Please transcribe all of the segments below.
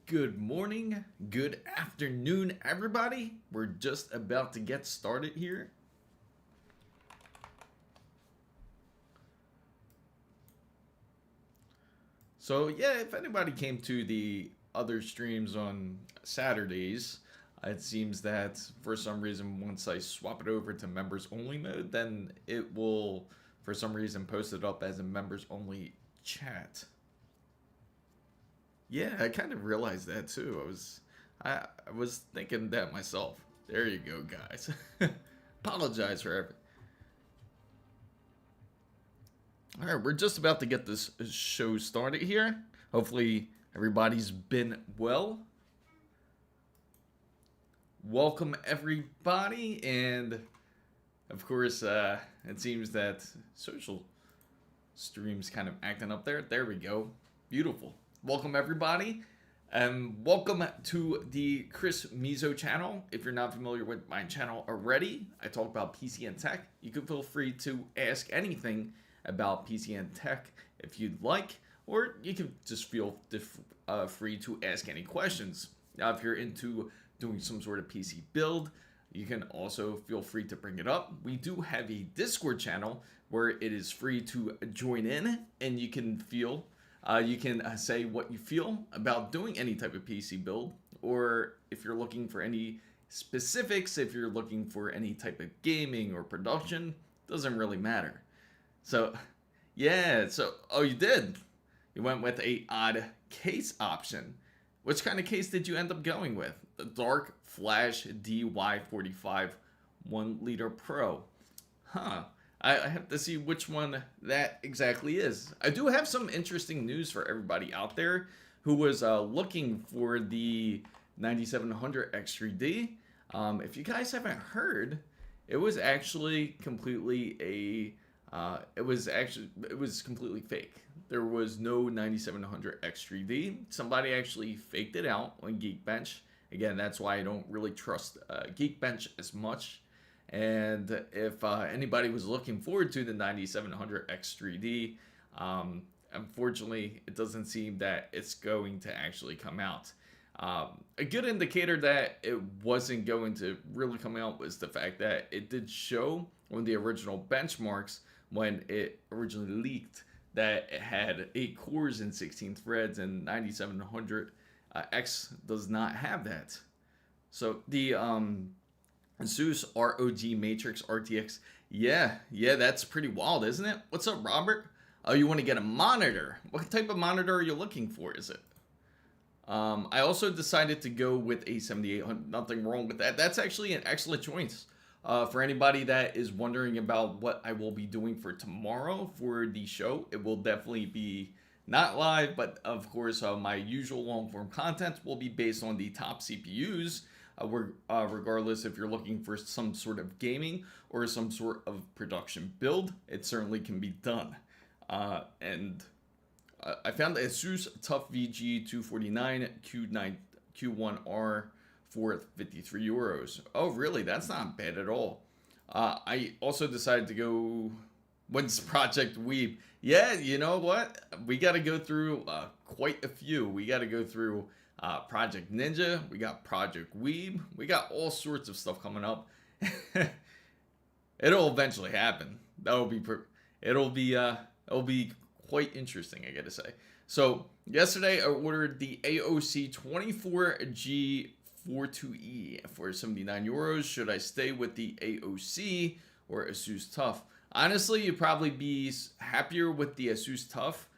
Good morning, good afternoon, everybody. We're just about to get started here. So yeah, if anybody came to the other streams on Saturdays, it seems that for some reason once I swap it over to members only mode, then it will for some reason post it up as a members only chat. Yeah, I kind of realized that too. I was thinking that myself. There you go, guys. Apologize for everything. All right, we're just about to get this show started here. Hopefully everybody's been well. Welcome everybody, and of course it seems that social stream's kind of acting up there. There we go. Beautiful. Welcome everybody, and welcome to the Chris Mizo channel. If you're not familiar with my channel already, I talk about PC and tech. You can feel free to ask anything about PC and tech if you'd like, or you can just feel free to ask any questions. Now, if you're into doing some sort of PC build, you can also feel free to bring it up. We do have a Discord channel where it is free to join in, and you can say what you feel about doing any type of PC build, or if you're looking for any specifics, if you're looking for any type of gaming or production, doesn't really matter. So, yeah, oh, you did. You went with a odd case option. Which kind of case did you end up going with? The Dark Flash DY45 1 liter Pro. Huh. I have to see which one that exactly is. I do have some interesting news for everybody out there who was looking for the 9700 X3D. If you guys haven't heard, it was actually completely it was completely fake. There was no 9700 X3D. Somebody actually faked it out on Geekbench. Again, that's why I don't really trust Geekbench as much. And if anybody was looking forward to the 9700 X3D, unfortunately, it doesn't seem that it's going to actually come out. A good indicator that it wasn't going to really come out was the fact that it did show on the original benchmarks when it originally leaked that it had 8 cores and 16 threads, and 9700 X does not have that. So the Asus ROG Matrix RTX, yeah, that's pretty wild, isn't it? What's up, Robert? Oh, you want to get a monitor? What type of monitor are you looking for? Is it? I also decided to go with a 7800. Nothing wrong with that. That's actually an excellent choice. For anybody that is wondering about what I will be doing for tomorrow for the show, it will definitely be not live, but of course my usual long-form content will be based on the top CPUs. Regardless if you're looking for some sort of gaming or some sort of production build, it certainly can be done. And I found the Asus TUF VG249 Q1R for 53 euros. Oh, really? That's not bad at all. I also decided to go. When's Project Weeb? Yeah, you know what? We got to go through quite a few. We got to go through Project Ninja. We got Project Weeb. We got all sorts of stuff coming up. It'll eventually happen. It'll be quite interesting, I gotta say. So yesterday I ordered the AOC 24G42E for 79 euros. Should I stay with the AOC or Asus TUF? Honestly, you'd probably be happier with the Asus TUF,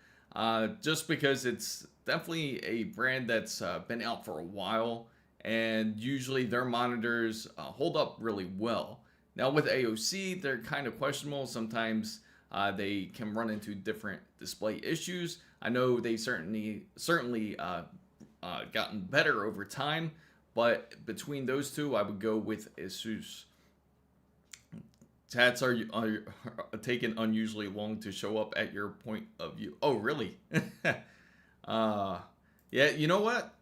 just because it's definitely a brand that's been out for a while, and usually their monitors hold up really well. Now with AOC, they're kind of questionable. Sometimes they can run into different display issues. I know they certainly gotten better over time, but between those two, I would go with Asus. Chats are taking unusually long to show up at your point of view. Oh, really? Yeah, you know what?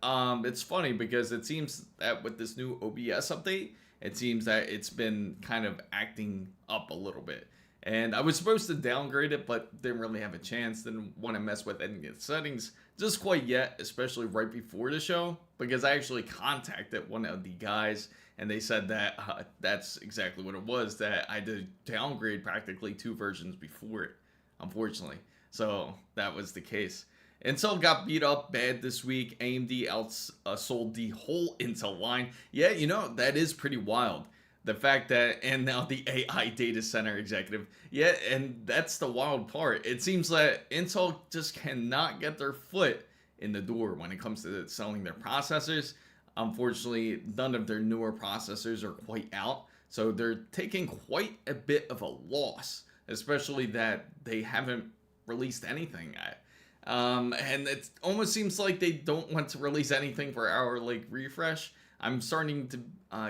It's funny because it seems that with this new OBS update, it seems that it's been kind of acting up a little bit. And I was supposed to downgrade it, but didn't really have a chance. Didn't want to mess with any of the settings just quite yet, especially right before the show, because I actually contacted one of the guys and they said that that's exactly what it was, that I did downgrade practically 2 versions before it, unfortunately. So that was the case. Intel got beat up bad this week. AMD outsold the whole Intel line. Yeah, you know, that is pretty wild. The fact that, and now the AI data center executive. Yeah, and that's the wild part. It seems that Intel just cannot get their foot in the door when it comes to selling their processors. Unfortunately, none of their newer processors are quite out. So they're taking quite a bit of a loss, especially that they haven't released anything yet. And it almost seems like they don't want to release anything for our like refresh. I'm starting to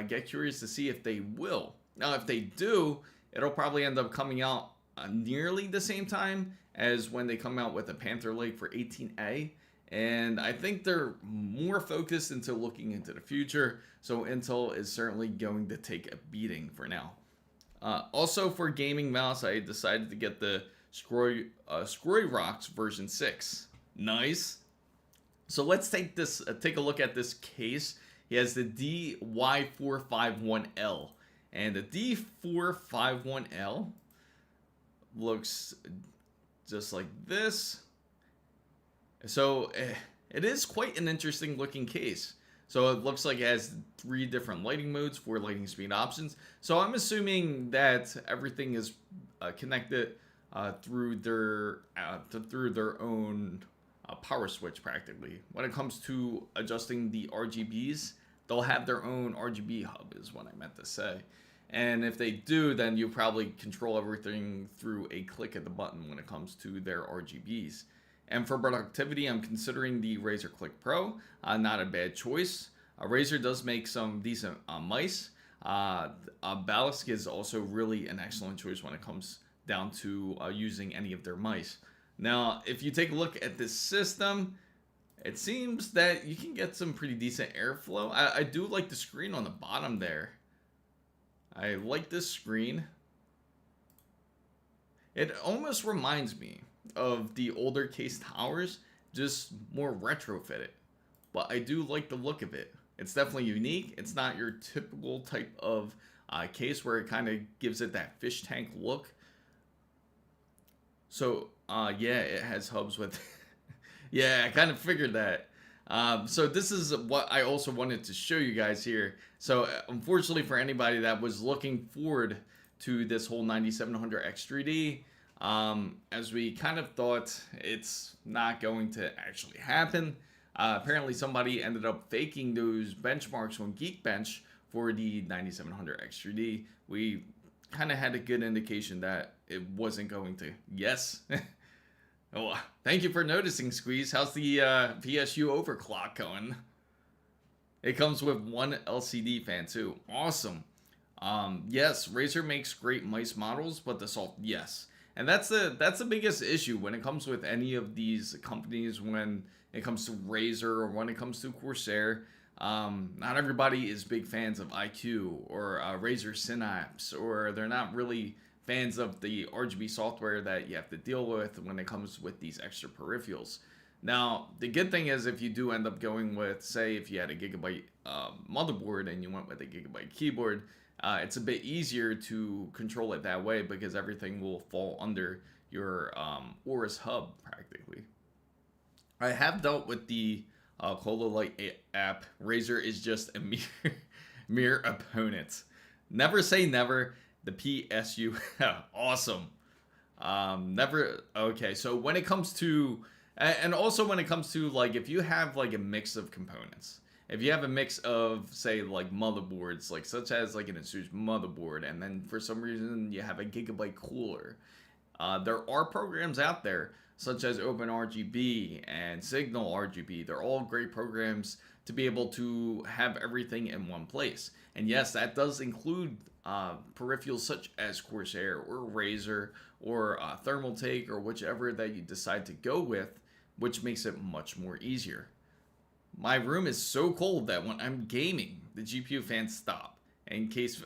get curious to see if they will. Now, if they do, it'll probably end up coming out nearly the same time as when they come out with a Panther Lake for 18A. And I think they're more focused into looking into the future. So Intel is certainly going to take a beating for now. Also for gaming mouse, I decided to get the Scroy version 6. Nice. So let's take a look at this case. He has the D-Y451L, and the D451L looks just like this. So it is quite an interesting looking case. So it looks like it has 3 different lighting modes, 4 lighting speed options. So I'm assuming that everything is connected through their own power switch practically. When it comes to adjusting the RGBs, they'll have their own RGB hub is what I meant to say. And if they do, then you probably control everything through a click of the button when it comes to their RGBs. And for productivity, I'm considering the Razer Click Pro. Not a bad choice. Razer does make some decent mice. Ballast is also really an excellent choice when it comes down to using any of their mice. Now, if you take a look at this system, it seems that you can get some pretty decent airflow. I do like the screen on the bottom there. I like this screen. It almost reminds me of the older case towers, just more retrofitted. But I do like the look of it. It's definitely unique. It's not your typical type of case where it kind of gives it that fish tank look. So, yeah, it has hubs with... yeah, I kind of figured that. So this is what I also wanted to show you guys here. So, unfortunately for anybody that was looking forward to this whole 9700X 3D, as we kind of thought it's not going to actually happen, apparently somebody ended up faking those benchmarks on Geekbench for the 9700X 3D. We kind of had a good indication that it wasn't going to. Yes. Oh, thank you for noticing, Squeeze. How's the PSU overclock going? It comes with 1 LCD fan too. Awesome. Yes, Razer makes great mice models, but the soft, yes. And that's the biggest issue when it comes with any of these companies, when it comes to Razer or when it comes to Corsair. Not everybody is big fans of IQ or Razer Synapse, or they're not really fans of the RGB software that you have to deal with when it comes with these extra peripherals. Now, the good thing is if you do end up going with, say, if you had a Gigabyte motherboard and you went with a Gigabyte keyboard, it's a bit easier to control it that way because everything will fall under your Aorus hub practically. I have dealt with the Cola Light app. Razer is just a mere opponent. Never say never. The PSU, awesome. Never, okay, so when it comes to, and also when it comes to, like, if you have, like, a mix of components, if you have a mix of, say, like, motherboards, like, such as, like, an Asus motherboard, and then for some reason you have a Gigabyte cooler, there are programs out there, such as OpenRGB and Signal RGB. They're all great programs to be able to have everything in one place. And yes, that does include peripherals such as Corsair or Razer or Thermaltake or whichever that you decide to go with, which makes it much more easier. My room is so cold that when I'm gaming, the GPU fans stop. In case...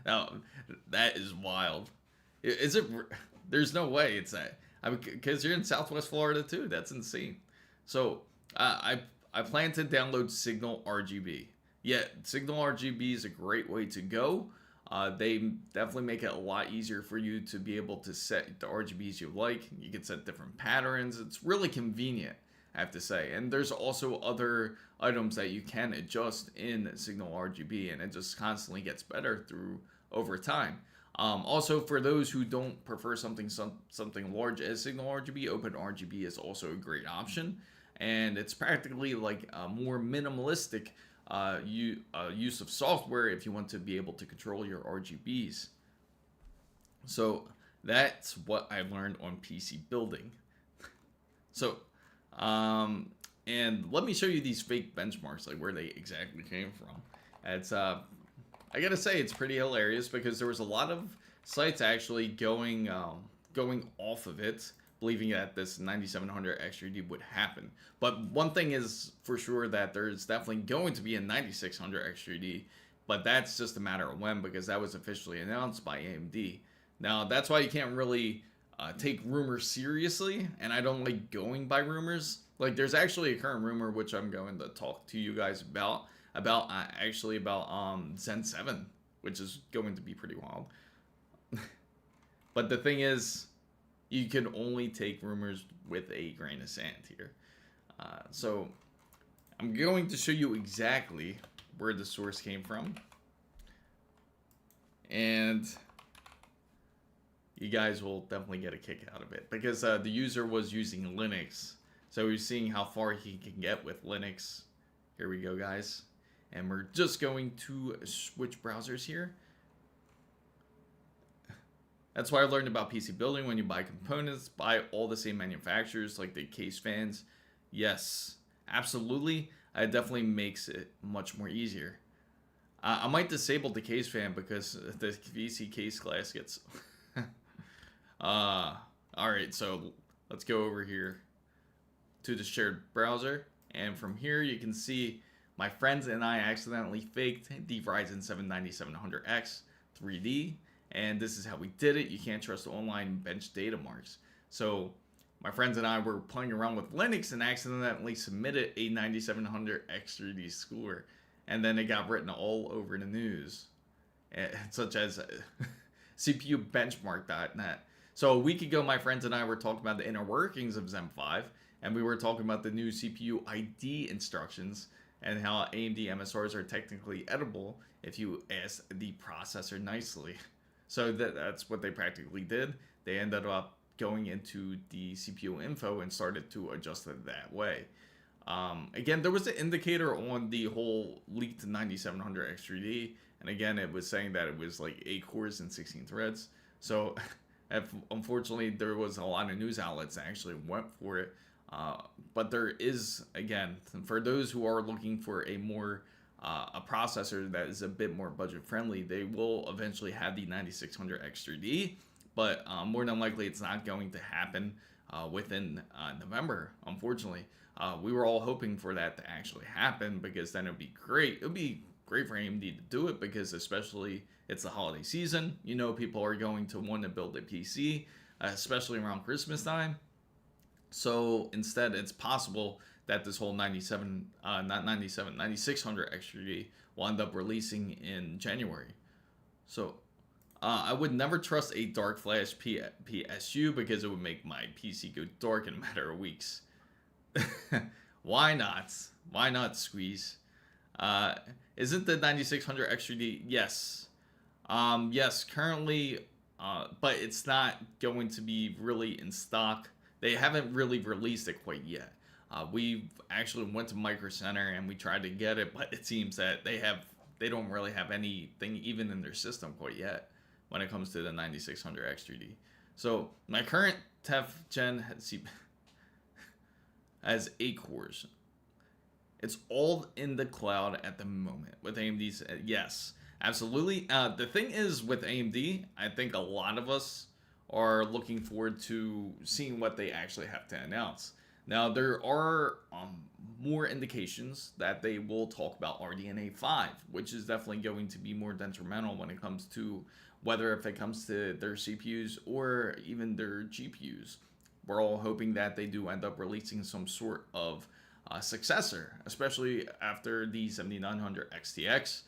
now, that is wild. Is it? There's no way it's that. I mean, because you're in Southwest Florida too. That's insane. So I plan to download Signal RGB. Yeah, Signal RGB is a great way to go. They definitely make it a lot easier for you to be able to set the RGBs you like. You can set different patterns. It's really convenient, I have to say. And there's also other items that you can adjust in Signal RGB, and it just constantly gets better through over time. Also, for those who don't prefer something large as Signal RGB, Open RGB is also a great option, and it's practically like a more minimalistic use of software if you want to be able to control your RGBs. So that's what I learned on PC building. So, and let me show you these fake benchmarks, like where they exactly came from. It's I gotta say, it's pretty hilarious because there was a lot of sites actually going off of it, believing that this 9700 XDD would happen. But one thing is for sure, that there's definitely going to be a 9600 XDD, but that's just a matter of when, because that was officially announced by AMD. Now, that's why you can't really take rumors seriously, and I don't like going by rumors. Like, there's actually a current rumor, which I'm going to talk to you guys about Zen 7, which is going to be pretty wild. But the thing is, you can only take rumors with a grain of sand here. So I'm going to show you exactly where the source came from, and you guys will definitely get a kick out of it, because the user was using Linux, so we're seeing how far he can get with Linux. Here we go, guys. And we're just going to switch browsers here. That's why I learned about PC building. When you buy components, buy all the same manufacturers, like the case fans. Yes, absolutely. It definitely makes it much more easier. I might disable the case fan because the VC case glass gets... Alright, so let's go over here to the shared browser. And from here, you can see my friends and I accidentally faked the Ryzen 7 9700X 3D, and this is how we did it. You can't trust online bench data marks. So my friends and I were playing around with Linux and accidentally submitted a 9700X 3D score, and then it got written all over the news, such as CPUbenchmark.net. So a week ago, my friends and I were talking about the inner workings of Zen 5, and we were talking about the new CPU ID instructions, and how AMD MSRs are technically edible if you ask the processor nicely. So that's what they practically did. They ended up going into the CPU info and started to adjust it that way. Again, there was an indicator on the whole leaked 9700 X3D, and again, it was saying that it was like 8 cores and 16 threads. So unfortunately, there was a lot of news outlets that actually went for it. But there is, again, for those who are looking for a more a processor that is a bit more budget friendly, they will eventually have the 9600 X3D, but more than likely it's not going to happen within November, unfortunately. We were all hoping for that to actually happen, because then it would be great. It would be great for AMD to do it, because especially it's the holiday season. You know, people are going to want to build a PC, especially around Christmas time. So instead, it's possible that this whole 9600 XDD will end up releasing in January. So I would never trust a dark flash PSU, because it would make my PC go dark in a matter of weeks. Why not? Why not, Squeeze? Isn't the 9600 XDD? Yes. Yes, currently, but it's not going to be really in stock. They haven't really released it quite yet. We actually went to Micro Center and we tried to get it, but it seems that they don't really have anything even in their system quite yet when it comes to the 9600 X3D. So my current TEF Gen has 8 cores. It's all in the cloud at the moment with AMD's. Yes, absolutely. The thing is with AMD, I think a lot of us are looking forward to seeing what they actually have to announce. Now, there are more indications that they will talk about RDNA 5, which is definitely going to be more detrimental when it comes to whether if it comes to their CPUs or even their GPUs. We're all hoping that they do end up releasing some sort of successor, especially after the 7900 XTX.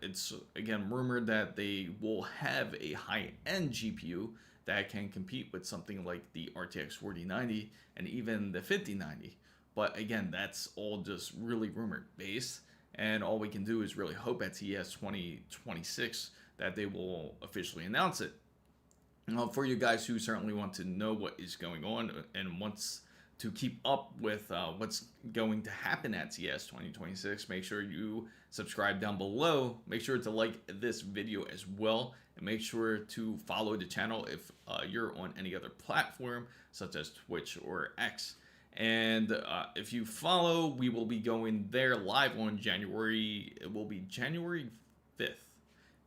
It's again rumored that they will have a high-end GPU that can compete with something like the RTX 4090 and even the 5090. But again, that's all just really rumored based, and all we can do is really hope at CES 2026 that they will officially announce it. For you guys who certainly want to know what is going on and wants to keep up with what's going to happen at CES 2026, make sure you subscribe down below. Make sure to like this video as well, and make sure to follow the channel if you're on any other platform such as Twitch or X. And if you follow, we will be going there live on January. It will be January 5th.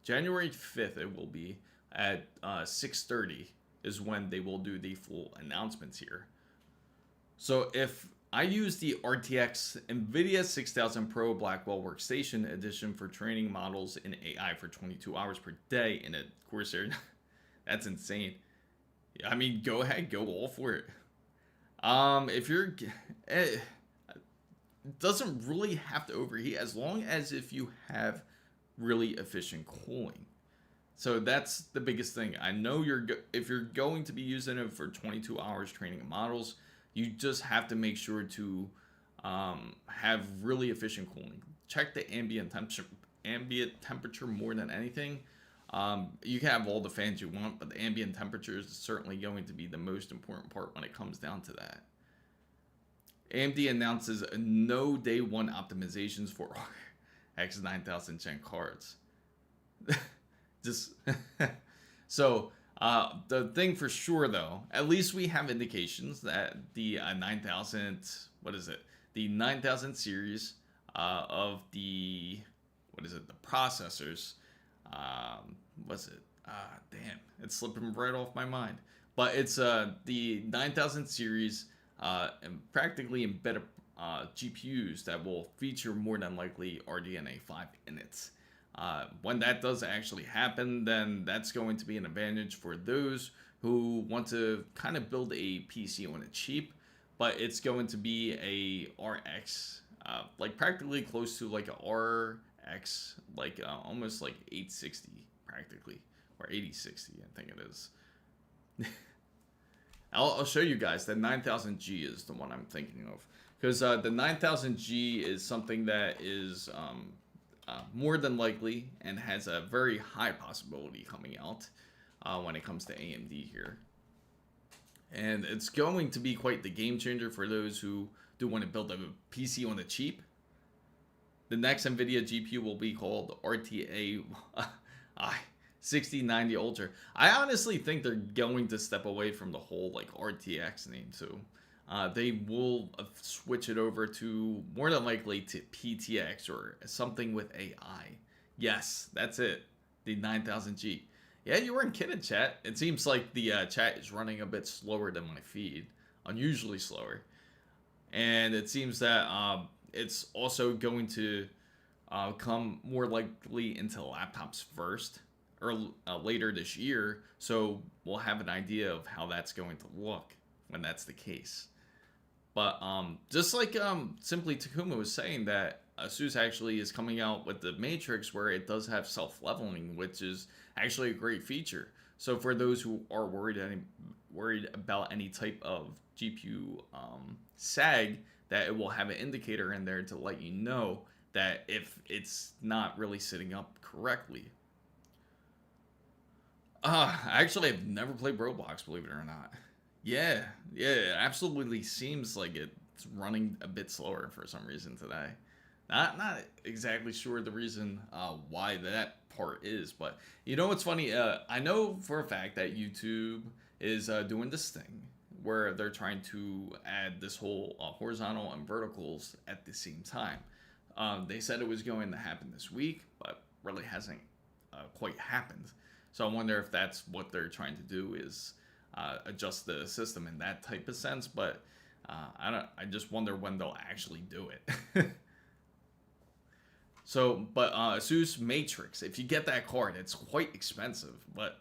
January 5th it will be at 6:30 is when they will do the full announcements here. So if I use the RTX NVIDIA 6000 Pro Blackwell Workstation Edition for training models in AI for 22 hours per day in a Corsair, that's insane. I mean, go ahead, go all for it. If you're, it doesn't really have to overheat as long as if you have really efficient cooling. So that's the biggest thing. I know if you're going to be using it for 22 hours training models, you just have to make sure to have really efficient cooling. Check the ambient temperature more than anything. You can have all the fans you want, but the ambient temperature is certainly going to be the most important part when it comes down to that. AMD announces no day one optimizations for RX 9000 Gen cards. Just so the thing for sure though, at least we have indications that the 9000, what is it? The 9000 series of the, what is it? The processors. What's it? Damn, it's slipping right off my mind. But it's the 9000 series and practically embedded GPUs that will feature more than likely RDNA 5 in it. When that does actually happen, then that's going to be an advantage for those who want to kind of build a PC on a cheap, but it's going to be a RX, like practically close to like a RX, like almost like 860 practically, or 8060, I think it is. I'll show you guys that 9000G is the one I'm thinking of, because the 9000G is something that is more than likely and has a very high possibility coming out when it comes to AMD here. And it's going to be quite the game changer for those who do want to build a PC on the cheap. The next NVIDIA GPU will be called RTA 6090 Ultra. I honestly think they're going to step away from the whole like RTX name too. They will switch it over to more than likely to PTX or something with AI. Yes, that's it. The 9000G. Yeah, you weren't kidding, chat. It seems like the chat is running a bit slower than my feed, unusually slower. And it seems that it's also going to come more likely into laptops first or later this year. So we'll have an idea of how that's going to look when that's the case. But just like simply Takuma was saying that Asus actually is coming out with the Matrix where it does have self-leveling, which is actually a great feature. So for those who are worried about any type of GPU sag, that it will have an indicator in there to let you know that if it's not really sitting up correctly. Actually, I've never played Roblox, believe it or not. Yeah, it absolutely seems like it's running a bit slower for some reason today. Not exactly sure the reason why that part is, but you know what's funny? I know for a fact that YouTube is doing this thing where they're trying to add this whole horizontal and verticals at the same time. They said it was going to happen this week, but really hasn't quite happened. So I wonder if that's what they're trying to do is adjust the system in that type of sense. But I just wonder when they'll actually do it. So, but Asus Matrix, if you get that card, it's quite expensive, but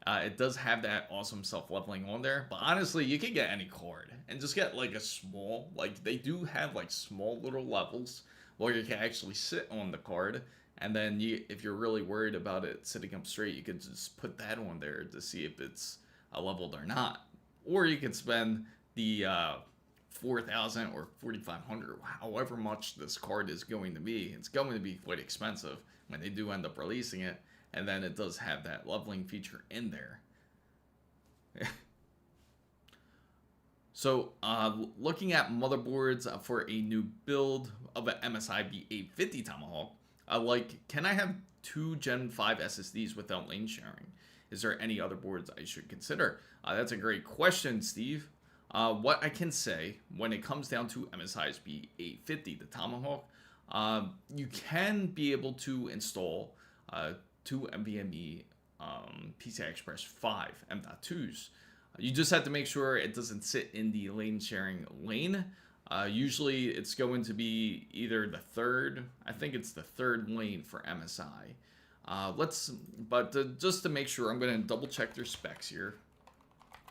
it does have that awesome self-leveling on there. But honestly, you can get any card and just get like a small, like they do have like small little levels where you can actually sit on the card. And then if you're really worried about it sitting up straight, you could just put that on there to see if it's leveled or not. Or you can spend the 4,000 or 4,500, however much this card is going to be. It's going to be quite expensive when they do end up releasing it. And then it does have that leveling feature in there. So, looking at motherboards for a new build of an MSI B850 Tomahawk, can I have 2 Gen 5 SSDs without lane sharing? Is there any other boards I should consider? That's a great question, Steve. What I can say when it comes down to MSI's B850, the Tomahawk, you can be able to install 2 NVMe PCI Express 5 M.2s. You just have to make sure it doesn't sit in the lane sharing lane. Usually it's going to be either the third, I think it's the third lane for MSI. Just to make sure, I'm going to double check their specs here.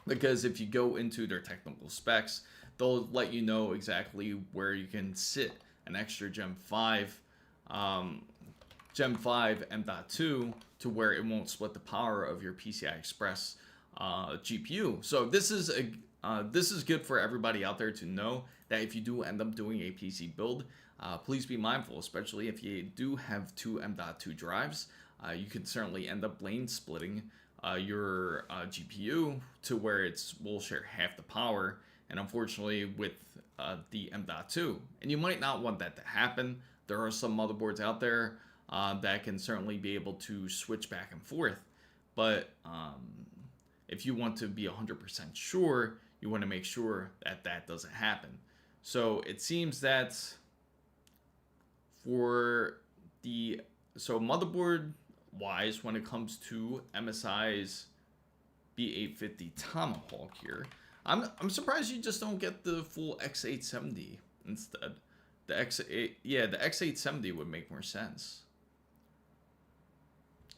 Because if you go into their technical specs, they'll let you know exactly where you can sit an extra Gen 5 M.2 to where it won't split the power of your PCI Express GPU. So this is good for everybody out there to know that if you do end up doing a PC build, please be mindful, especially if you do have 2 M.2 drives. You can certainly end up lane splitting your GPU to where will share half the power, and unfortunately with the M.2. And you might not want that to happen. There are some motherboards out there that can certainly be able to switch back and forth, but if you want to be 100% sure, you want to make sure that that doesn't happen. So it seems that motherboard wise, when it comes to MSI's B850 Tomahawk here, I'm surprised you just don't get the full X870 instead. The X870 would make more sense.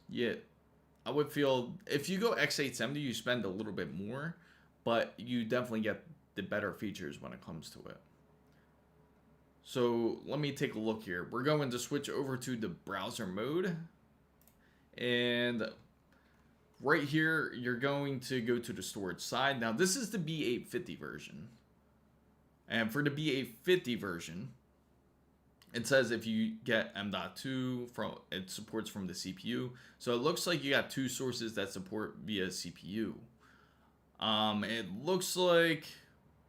Yeah, I would feel if you go X870, you spend a little bit more, but you definitely get the better features when it comes to it. So let me take a look here. We're going to switch over to the browser mode. And right here, you're going to go to the storage side. Now, this is the B850 version. And for the B850 version, it says if you get M.2, it supports from the CPU. So it looks like you got 2 sources that support via CPU. It looks like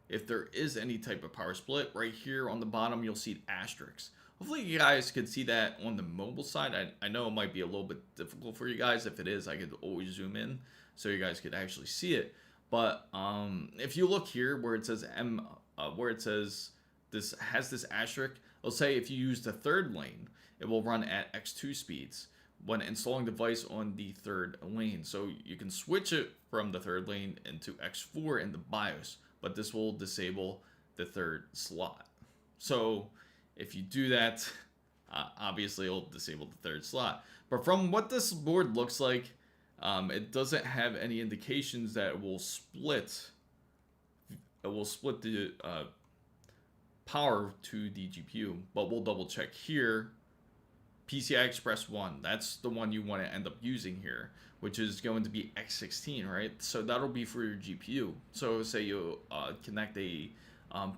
if there is any type of power split, right here on the bottom, you'll see asterisks. Hopefully you guys could see that on the mobile side. I know it might be a little bit difficult for you guys. If it is, I could always zoom in so you guys could actually see it. But if you look here where it says this has this asterisk, it'll say if you use the third lane, it will run at X2 speeds when installing the device on the third lane. So you can switch it from the third lane into X4 in the BIOS, but this will disable the third slot. So if you do that, obviously it'll disable the third slot. But from what this board looks like, it doesn't have any indications that it will split. It will split the power to the GPU. But we'll double check here. PCI Express 1, that's the one you want to end up using here, which is going to be X16, right? So that'll be for your GPU. So say you connect a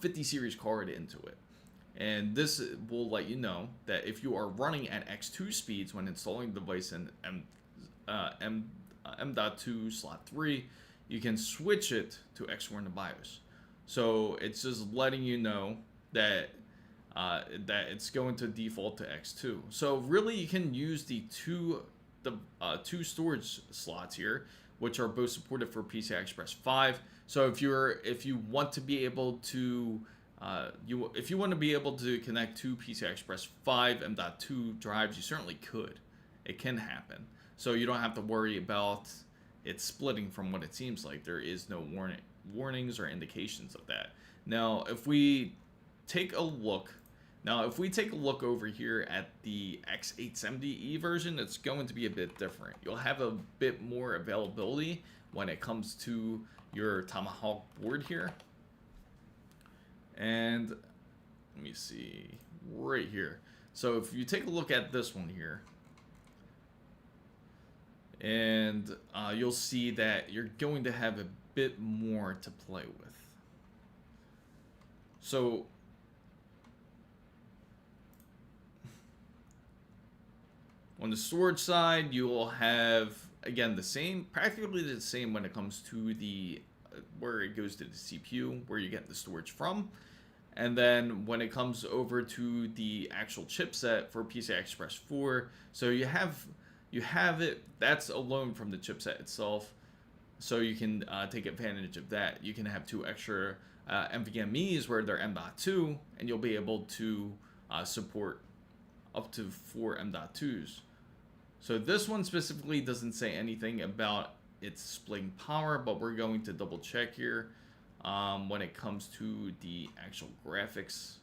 50 series card into it. And this will let you know that if you are running at X2 speeds when installing the device in M.2 slot 3, you can switch it to X4 in the BIOS. So it's just letting you know that that it's going to default to X2. So really you can use the two storage slots here, which are both supported for PCI Express 5. So if you want to be able to if you want to be able to connect 2 PCI Express 5 M.2 drives, you certainly could. It can happen. So you don't have to worry about it splitting from what it seems like. There is no warnings or indications of that. Now, if we take a look Now, if we take a look over here at the X870E version, it's going to be a bit different. You'll have a bit more availability when it comes to your Tomahawk board here. And let me see, right here. So if you take a look at this one here, and you'll see that you're going to have a bit more to play with. So on the storage side, you will have, again, the same, practically the same when it comes to the where it goes to the CPU, where you get the storage from. And then when it comes over to the actual chipset for PCI Express 4, so you have it, that's alone from the chipset itself, so you can take advantage of that. You can have 2 extra NVMe's where they're M.2, and you'll be able to support up to 4 M.2s. So this one specifically doesn't say anything about its splitting power, but we're going to double check here. When it comes to the actual graphics,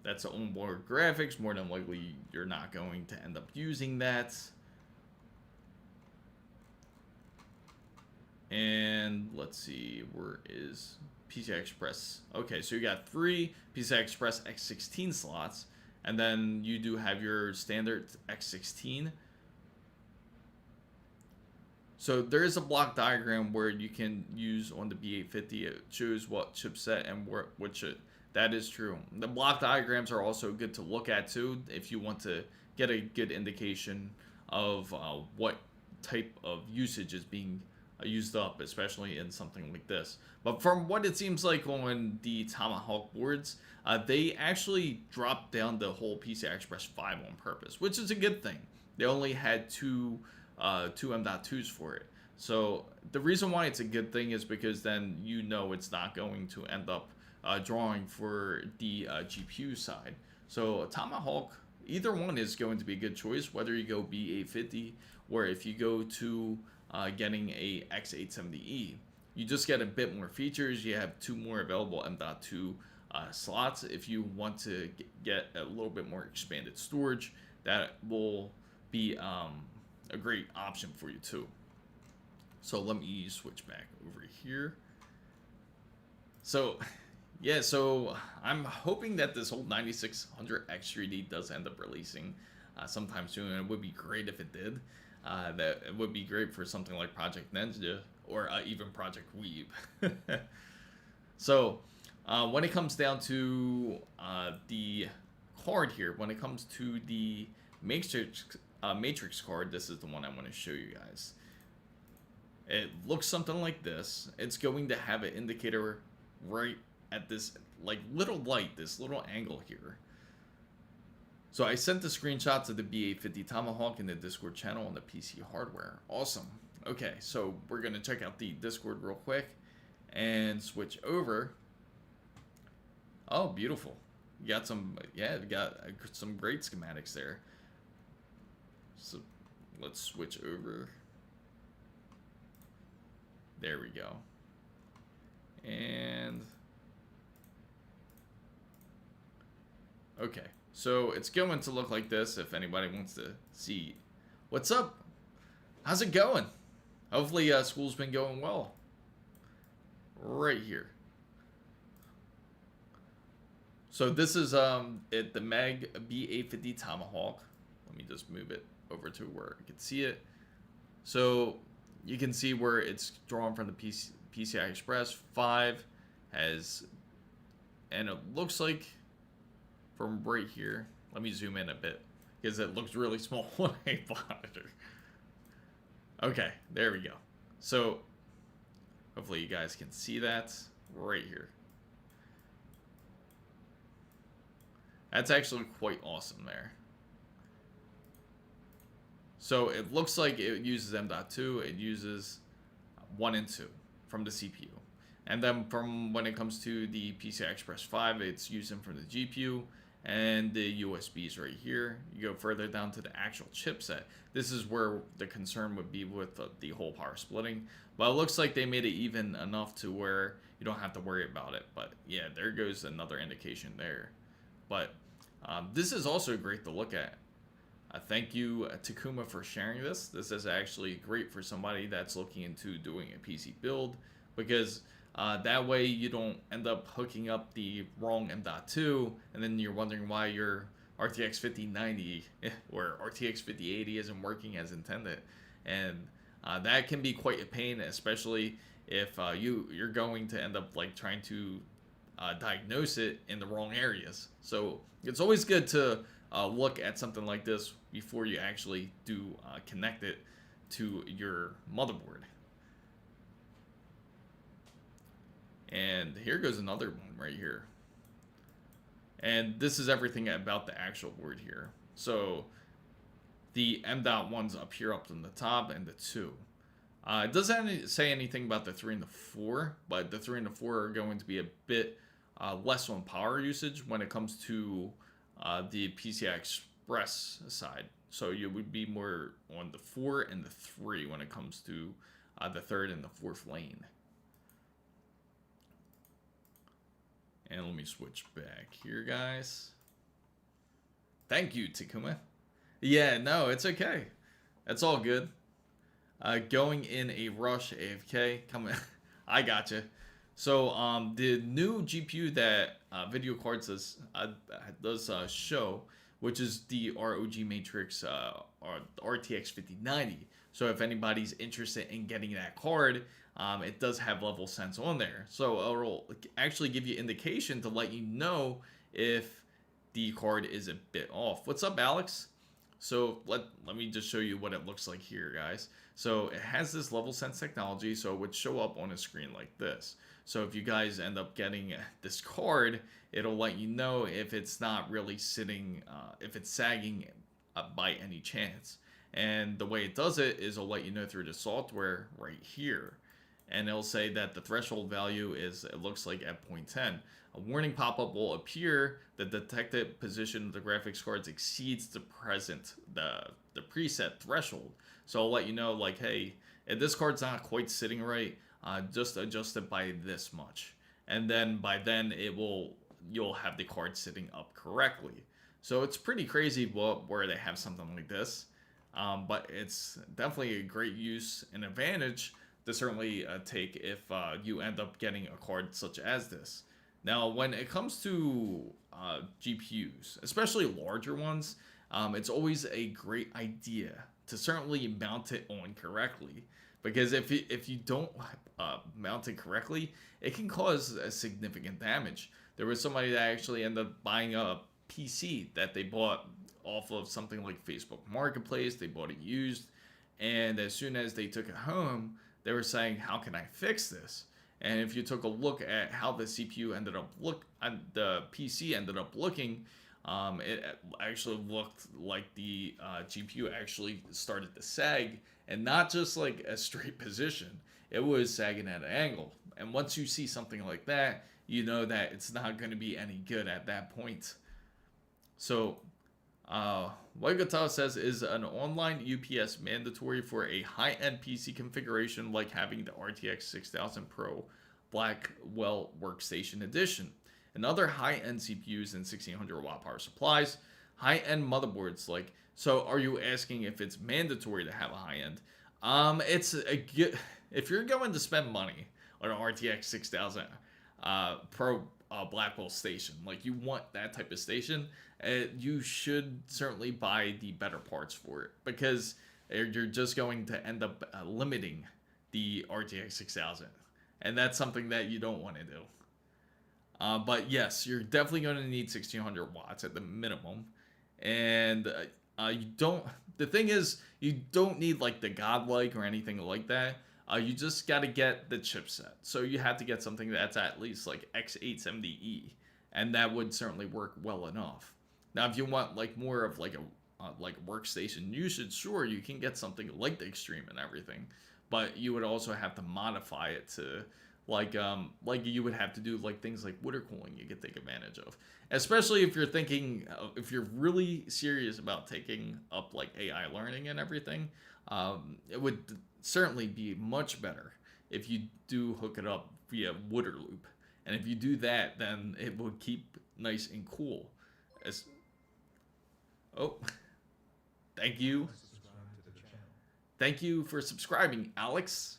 that's onboard graphics. More than likely, you're not going to end up using that. And let's see, where is PCI Express? Okay, so you got 3 PCI Express X16 slots, and then you do have your standard X16. So there is a block diagram where you can use on the B850. It shows what chipset and what chip. That is true. The block diagrams are also good to look at too, if you want to get a good indication of what type of usage is being used up, especially in something like this. But from what it seems like on the Tomahawk boards, they actually dropped down the whole PCI Express 5 on purpose, which is a good thing. They only had two M.2s for it. So the reason why it's a good thing is because then you know it's not going to end up drawing for the GPU side. So Tomahawk, either one is going to be a good choice, whether you go B850 or if you go to getting a X870E. You just get a bit more features. You have 2 more available M.2 slots. If you want to get a little bit more expanded storage, that will be a great option for you too. So let me switch back over here. So yeah, so I'm hoping that this whole 9600X3D does end up releasing sometime soon, and it would be great if it did. That it would be great for something like Project Ninja or even Project Weeb. So when it comes down to the card here, when it comes to the Matrix card, this is the one I want to show you guys. It looks something like this. It's going to have an indicator right at this like little light, this little angle here. So I sent the screenshots of the B850 Tomahawk in the Discord channel on the PC hardware. Awesome. Okay, so we're gonna check out the Discord real quick and switch over. Oh, beautiful. You got some, yeah, you got some great schematics there. So let's switch over. There we go. And okay, so it's going to look like this if anybody wants to see. What's up? How's it going? Hopefully school's been going well. Right here. So this is the Meg B850 Tomahawk. Let me just move it over to where you can see it. So you can see where it's drawn from the PCI Express 5 has, and it looks like from right here, let me zoom in a bit because it looks really small on a monitor. Okay, there we go. So hopefully you guys can see that right here. That's actually quite awesome there. So it looks like it uses M.2, it uses 1 and 2 from the CPU. And then from when it comes to the PCI Express 5, it's using from the GPU and the USBs right here. You go further down to the actual chipset. This is where the concern would be with the whole power splitting. But it looks like they made it even enough to where you don't have to worry about it. But yeah, there goes another indication there. But This is also great to look at. Thank you, Takuma, for sharing this. This is actually great for somebody that's looking into doing a PC build, because that way you don't end up hooking up the wrong M.2, and then you're wondering why your RTX 5090 or RTX 5080 isn't working as intended. And that can be quite a pain, especially if you're going to end up like trying to diagnose it in the wrong areas. So it's always good to look at something like this before you actually do connect it to your motherboard. And here goes another one right here. And this is everything about the actual board here. So the M.1's up here up in the top, and the 2. It doesn't say anything about the 3 and the 4, but the 3 and the 4 are going to be a bit less on power usage when it comes to the PCI Express side. So you would be more on the 4 and the 3 when it comes to the 3rd and the 4th lane. And let me switch back here, guys. Thank you, Takuma. Yeah, no, it's okay. It's all good. Going in a rush, AFK. Coming. I gotcha. So the new GPU that Video Cards does show, which is the ROG Matrix or RTX 5090. So if anybody's interested in getting that card, it does have level sense on there. So it'll actually give you indication to let you know if the card is a bit off. What's up, Alex? So let me just show you what it looks like here, guys. So it has this level sense technology, so it would show up on a screen like this. So if you guys end up getting this card, it'll let you know if it's not really sitting, if it's sagging by any chance. And the way it does it is it'll let you know through the software right here. And it'll say that the threshold value is, it looks like, at 0.10. A warning pop-up will appear. The detected position of the graphics cards exceeds the preset threshold. So I'll let you know, like, hey, if this card's not quite sitting right, just adjust it by this much. And then by then you'll have the card sitting up correctly. So it's pretty crazy where they have something like this. But it's definitely a great use and advantage to certainly take if you end up getting a card such as this. Now, when it comes to GPUs, especially larger ones, it's always a great idea to certainly mount it on correctly. Because if you don't mount it correctly, it can cause a significant damage. There was somebody that actually ended up buying a PC that they bought off of something like Facebook Marketplace. They bought it used, and as soon as they took it home, they were saying, how can I fix this? And if you took a look at how the CPU ended up the PC ended up looking, it actually looked like the GPU actually started to sag, and not just like a straight position. It was sagging at an angle. And once you see something like that, you know that it's not going to be any good at that point. So, Wagatao says, is an online UPS mandatory for a high-end PC configuration like having the RTX 6000 Pro Blackwell Workstation Edition and other high-end CPUs and 1600 watt power supplies, high-end motherboards like. So are you asking if it's mandatory to have a high-end? It's a good, if you're going to spend money on an RTX 6000 Pro Blackwell station, like you want that type of station, you should certainly buy the better parts for it, because you're just going to end up limiting the RTX 6000, and that's something that you don't want to do. But yes, you're definitely going to need 1600 watts at the minimum, and you don't. The thing is, you don't need like the godlike or anything like that. You just got to get the chipset. So you have to get something that's at least like X870E, and that would certainly work well enough. Now, if you want like more of like a workstation usage, sure, you can get something like the Extreme and everything, but you would also have to modify it to like you would have to do like things like water cooling you could take advantage of, especially if you're thinking, if you're really serious about taking up like AI learning and everything. It would certainly be much better if you do hook it up via water loop, and if you do that, then it would keep nice and cool. Oh, thank you. Thank you for subscribing, Alex.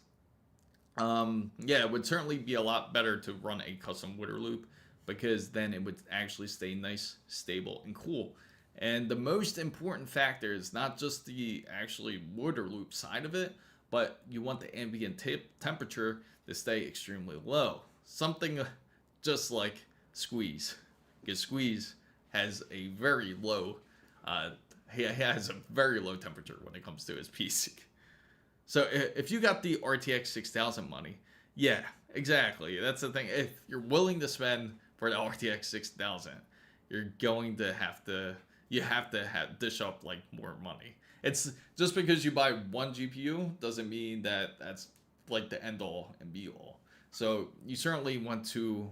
Yeah, it would certainly be a lot better to run a custom water loop because then it would actually stay nice, stable, and cool. And the most important factor is not just the actually water loop side of it, but you want the ambient temperature to stay extremely low. Something just like Squeeze, because Squeeze has a very low, he has a very low temperature when it comes to his PC. So if you got the RTX 6000 money, yeah, exactly. That's the thing. If you're willing to spend for the RTX 6000, you're going to have to dish up like more money. It's just because you buy one GPU doesn't mean that that's like the end all and be all. So you certainly want to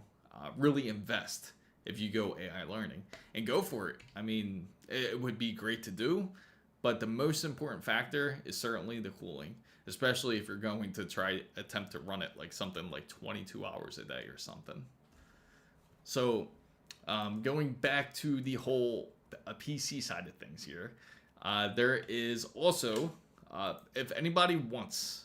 really invest if you go AI learning and go for it. I mean, it would be great to do, but the most important factor is certainly the cooling, especially if you're going to attempt to run it like something like 22 hours a day or something. So going back to the whole PC side of things here, there is also, if anybody wants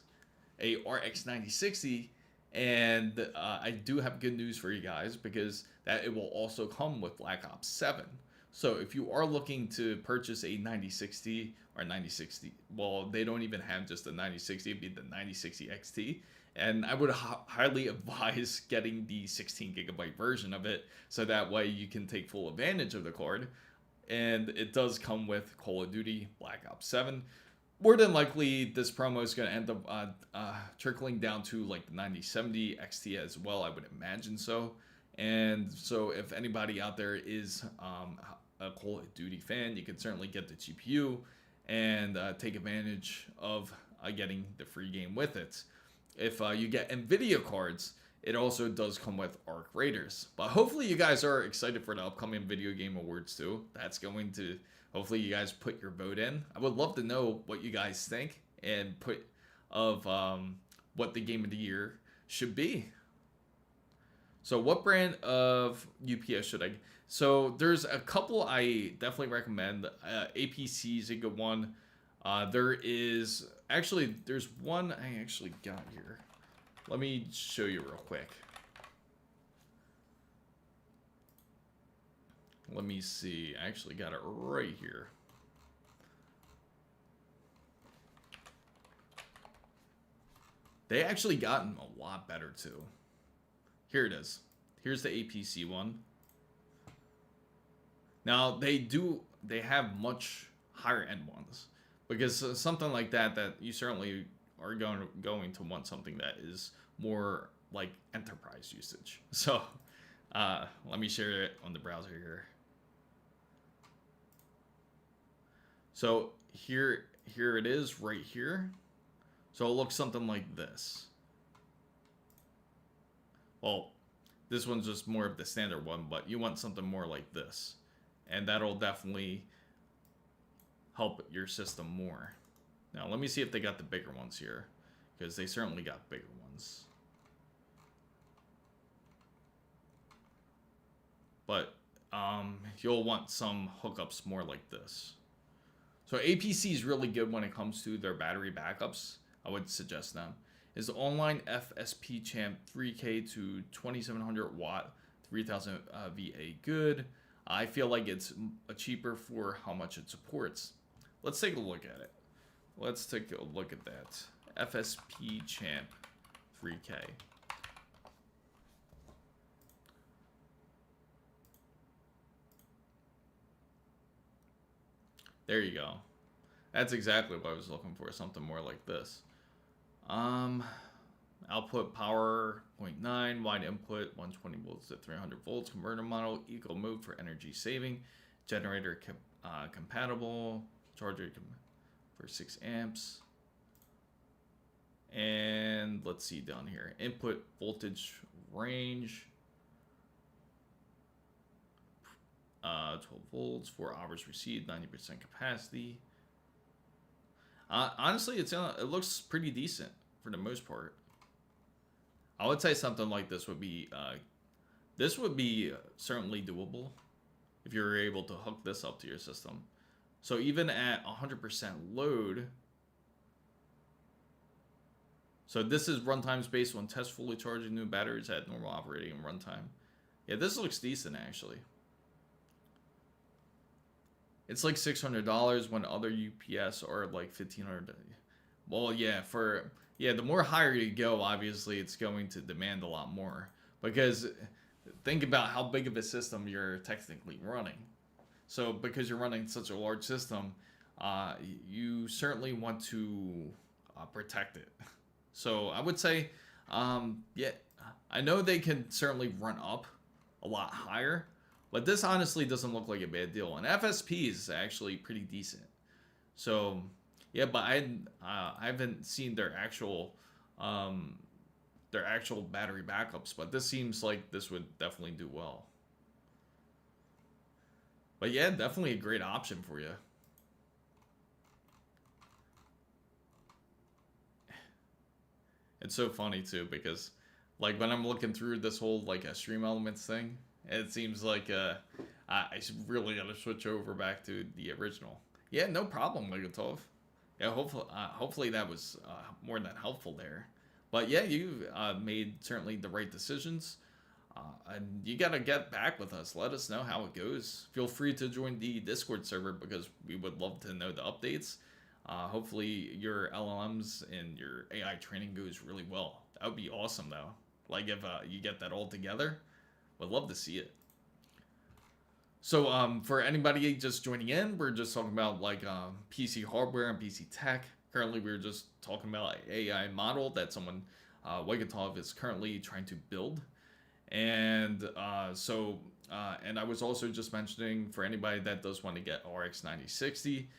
a RX 9060, and I do have good news for you guys because that it will also come with Black Ops 7. So if you are looking to purchase a 9060 or 9060, well, they don't even have just the 9060, it'd be the 9060 XT. And I would highly advise getting the 16 gigabyte version of it so that way you can take full advantage of the card. And it does come with Call of Duty Black Ops 7. More than likely, this promo is going to end up trickling down to like the 9070 XT as well. I would imagine so. And so if anybody out there is a Call of Duty fan, you can certainly get the GPU and take advantage of getting the free game with it. If you get NVIDIA cards, it also does come with Arc Raiders. But hopefully you guys are excited for the upcoming Video Game Awards too. That's going to, hopefully you guys put your vote in. I would love to know what you guys think and put of what the Game of the Year should be. So what brand of UPS should I? So there's a couple I definitely recommend. APC is a good one. There's one I actually got here. Let me show you real quick. Let me see. I actually got it right here. They actually gotten a lot better too. Here it is. Here's the APC one. Now they have much higher end ones because something like that you certainly are going to want something that is more like enterprise usage. So let me share it on the browser here. So here it is right here. So it looks something like this. Well, this one's just more of the standard one, but you want something more like this. And that'll definitely help your system more. Now, let me see if they got the bigger ones here, because they certainly got bigger ones. But you'll want some hookups more like this. So APC is really good when it comes to their battery backups. I would suggest them. Is the online FSP Champ 3K to 2700 watt 3000 VA good? I feel like it's cheaper for how much it supports. Let's take a look at it. Let's take a look at that. FSP Champ 3K. There you go. That's exactly what I was looking for. Something more like this. Output power 0.9, wide input 120 volts to 300 volts, converter model, eco mode for energy saving, generator compatible, charger for 6 amps. And let's see down here, input voltage range 12 volts, 4 hours received, 90% capacity. Honestly, it looks pretty decent for the most part. I would say something like this would be certainly doable if you're able to hook this up to your system. So even at 100% load, so this is runtimes based on test fully charging new batteries at normal operating runtime. Yeah, this looks decent actually. It's like $600 when other UPS are like $1,500. Well, yeah, the more higher you go, obviously it's going to demand a lot more, because think about how big of a system you're technically running. So because you're running such a large system, you certainly want to protect it. So I would say, yeah, I know they can certainly run up a lot higher, but this honestly doesn't look like a bad deal. And FSP is actually pretty decent. So yeah, but I haven't seen their actual battery backups, but this seems like this would definitely do well. But yeah, definitely a great option for you. It's so funny too, because like when I'm looking through this whole like a Stream Elements thing, it seems like I really gotta switch over back to the original. Yeah, no problem, Legatov. Yeah, hopefully that was more than helpful there. But yeah, you made certainly the right decisions. And you gotta get back with us. Let us know how it goes. Feel free to join the Discord server, because we would love to know the updates. Hopefully your LLMs and your AI training goes really well. That would be awesome though. Like if you get that all together, would love to see it. So for anybody just joining in, we're just talking about like PC hardware and PC tech. Currently, we're just talking about an AI model that someone, Wegatov, is currently trying to build. And and I was also just mentioning, for anybody that does want to get RX 9060,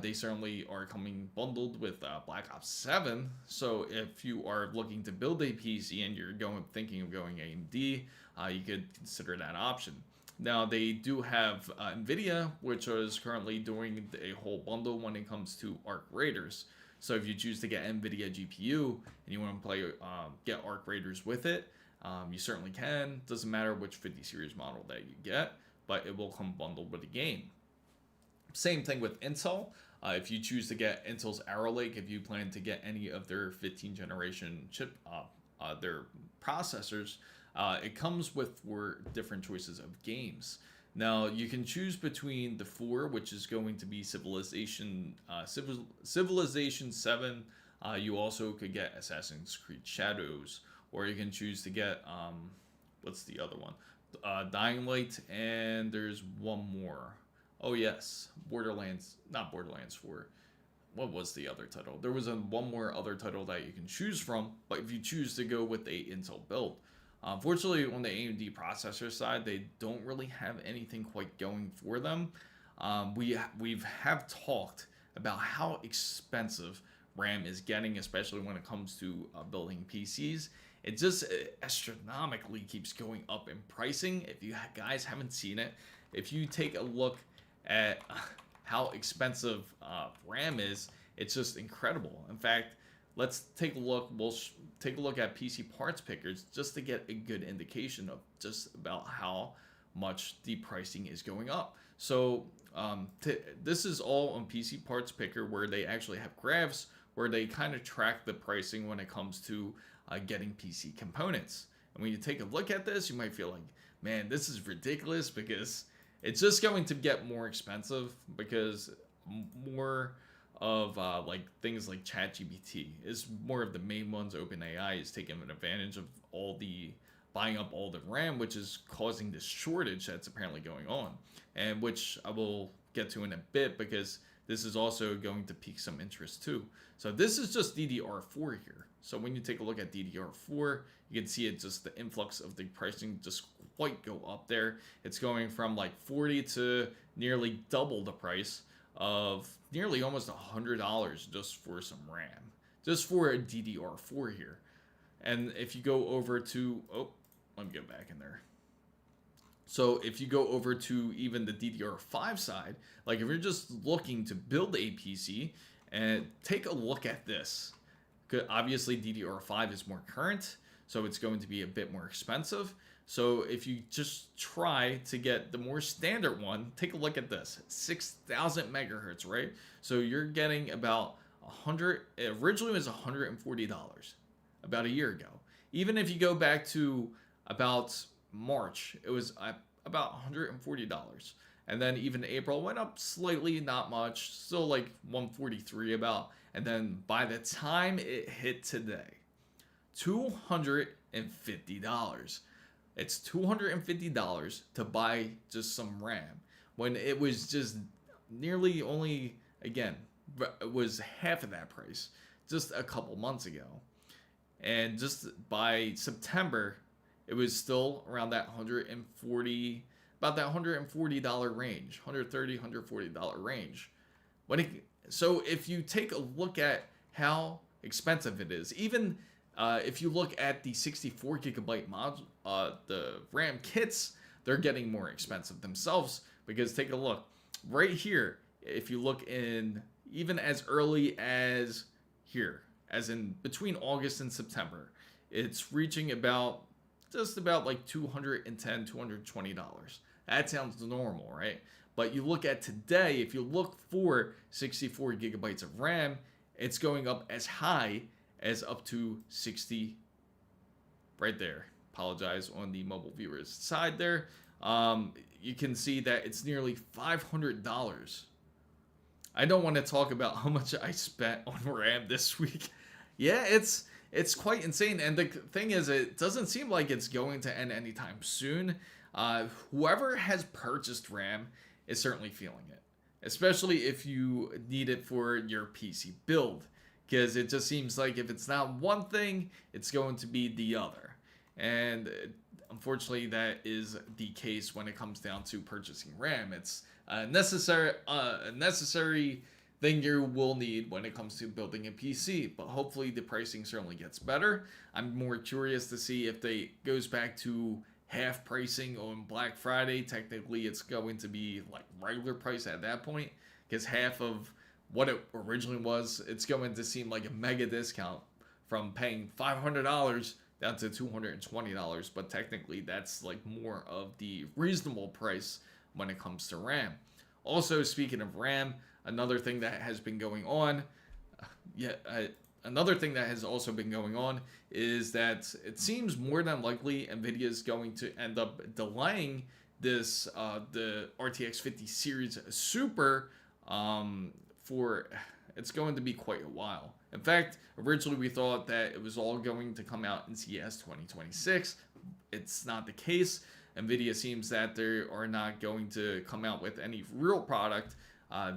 they certainly are coming bundled with Black Ops 7. So if you are looking to build a PC and you're thinking of going AMD, you could consider that option. Now they do have NVIDIA, which is currently doing a whole bundle when it comes to Arc Raiders. So if you choose to get NVIDIA GPU and you want to play get Arc Raiders with it, you certainly can. Doesn't matter which 50 series model that you get, but it will come bundled with the game. Same thing with Intel. If you choose to get Intel's Arrow Lake, if you plan to get any of their 15th generation chip, their processors, it comes with 4 different choices of games. Now you can choose between the 4, which is going to be Civilization 7. You also could get Assassin's Creed Shadows, or you can choose to get what's the other one? Dying Light, and there's one more. Oh yes, not Borderlands 4. What was the other title? There was one more other title that you can choose from, but if you choose to go with a Intel build. Unfortunately, on the AMD processor side, they don't really have anything quite going for them. We've talked about how expensive RAM is getting, especially when it comes to building PCs. It just astronomically keeps going up in pricing. If you guys haven't seen it, if you take a look at how expensive RAM is, it's just incredible. In fact, let's take a look. We'll take a look at PC parts pickers just to get a good indication of just about how much the pricing is going up. So this is all on PC parts picker, where they actually have graphs where they kind of track the pricing when it comes to getting PC components. And when you take a look at this, you might feel like, man, this is ridiculous, because it's just going to get more expensive, because more of like things like ChatGPT is more of the main ones. OpenAI is taking advantage of buying up all the RAM, which is causing this shortage that's apparently going on, and which I will get to in a bit, because this is also going to pique some interest too. So this is just DDR4 here. So when you take a look at DDR4, you can see it, just the influx of the pricing just quite go up there. It's going from like 40 to nearly double the price of nearly almost $100 just for some RAM, just for a DDR4 here. And if you go over to, let me get back in there. So if you go over to even the DDR5 side, like if you're just looking to build a PC, and take a look at this. Obviously DDR5 is more current, so it's going to be a bit more expensive. So if you just try to get the more standard one, take a look at this, 6,000 megahertz, right? So you're getting about 100, originally it was $140 about a year ago. Even if you go back to about March, it was about $140. And then even April went up slightly, not much, still like 143 about. And then by the time it hit today, $250. It's $250 to buy just some RAM when it was just nearly only, again, it was half of that price just a couple months ago. And just by September, it was still around that about that $140 range, $130, $140 range. So if you take a look at how expensive it is, even if you look at the 64 gigabyte the RAM kits, they're getting more expensive themselves, because take a look right here. If you look in even as early as here, as in between August and September, it's reaching just about like $210, $220. That sounds normal, right? But you look at today, if you look for 64 gigabytes of RAM, it's going up as high as up to 60 right there. Apologize on the mobile viewers side there. You can see that it's nearly $500. I don't want to talk about how much I spent on RAM this week. Yeah, it's quite insane. And the thing is, it doesn't seem like it's going to end anytime soon. Whoever has purchased RAM is certainly feeling it, especially if you need it for your PC build, because it just seems like if it's not one thing, it's going to be the other. And unfortunately, that is the case when it comes down to purchasing RAM. It's a necessary thing you will need when it comes to building a PC, but hopefully the pricing certainly gets better. I'm more curious to see if they goes back to half pricing on Black Friday. Technically, it's going to be like regular price at that point, because half of what it originally was, it's going to seem like a mega discount from paying $500 down to $220, but technically that's like more of the reasonable price when it comes to RAM. Also, speaking of RAM, another thing that has been going on, another thing that has also been going on is that it seems more than likely NVIDIA is going to end up delaying this the RTX 50 series Super for it's going to be quite a while. In fact, originally we thought that it was all going to come out in CES 2026. It's not the case. NVIDIA seems that they are not going to come out with any real product.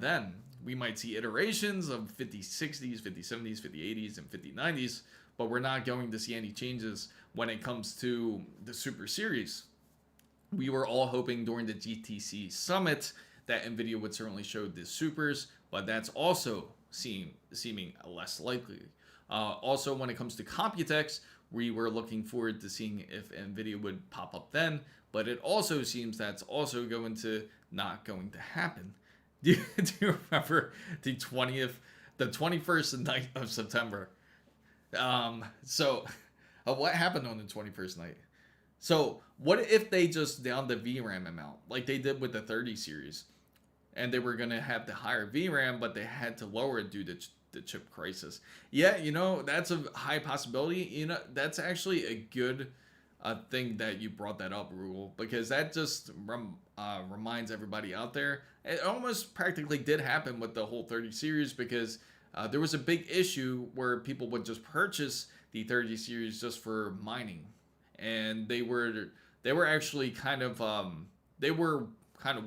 Then we might see iterations of 5060s, 5070s, 5080s, and 5090s, but we're not going to see any changes when it comes to the Super Series. We were all hoping during the GTC Summit that NVIDIA would certainly show the Supers, but that's also seeming less likely. Also, when it comes to Computex, we were looking forward to seeing if NVIDIA would pop up then, but it also seems that's also not going to happen. Do you remember the 21st night of September? So what happened on the 21st night? So what if they just downed the VRAM amount like they did with the 30 series, and they were going to have the higher VRAM, but they had to lower it due to the chip crisis? Yeah, that's a high possibility. That's actually a good thing that you brought that up, Rule, because that just reminds everybody out there. It almost practically did happen with the whole 30 series, because there was a big issue where people would just purchase the 30 series just for mining, and they were actually kind of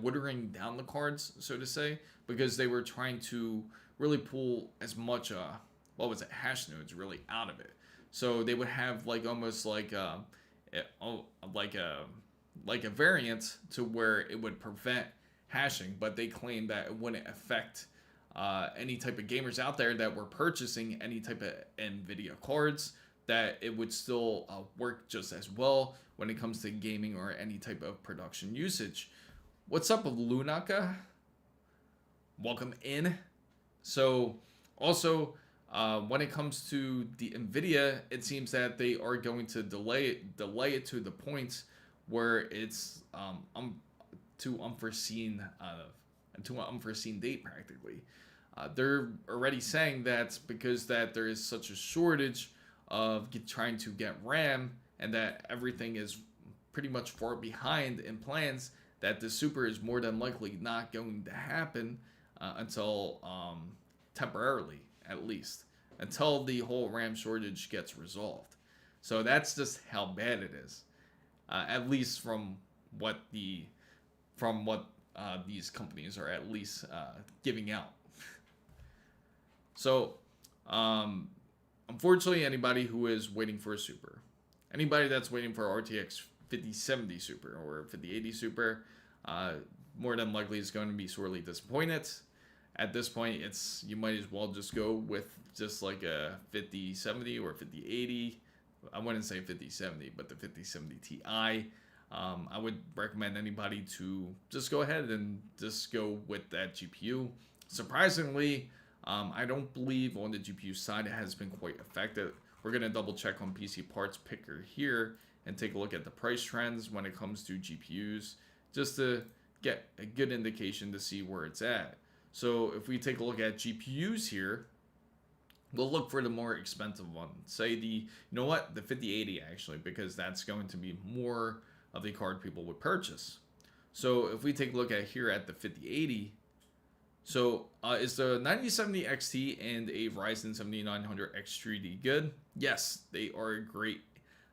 watering down the cards, so to say, because they were trying to really pull as much hash nodes really out of it. So they would have like almost like a variant to where it would prevent hashing, but they claimed that it wouldn't affect any type of gamers out there that were purchasing any type of NVIDIA cards, that it would still work just as well when it comes to gaming or any type of production usage. What's up, Lunaka? Welcome in. So also, when it comes to the NVIDIA, it seems that they are going to delay it to the point where it's to unforeseen date practically. They're already saying that because that there is such a shortage of trying to get RAM, and that everything is pretty much far behind in plans, that the Super is more than likely not going to happen until temporarily, at least, until the whole RAM shortage gets resolved. So that's just how bad it is, at least from what these companies are at least giving out. So, unfortunately, anybody who is waiting for a Super, anybody that's waiting for RTX 5070 Super or 5080 Super, more than likely is going to be sorely disappointed. At this point, you might as well just go with just like a 5070 or 5080. I wouldn't say 5070, but the 5070 Ti. I would recommend anybody to just go ahead and just go with that GPU. Surprisingly, I don't believe on the GPU side it has been quite affected. We're going to double check on PC Parts Picker here and take a look at the price trends when it comes to GPUs, just to get a good indication to see where it's at. So if we take a look at GPUs here, we'll look for the more expensive one. Say the 5080 actually, because that's going to be more of the card people would purchase. So if we take a look at here at the 5080, so is the 9070 XT and a Ryzen 7900X 3D good? Yes, they are a great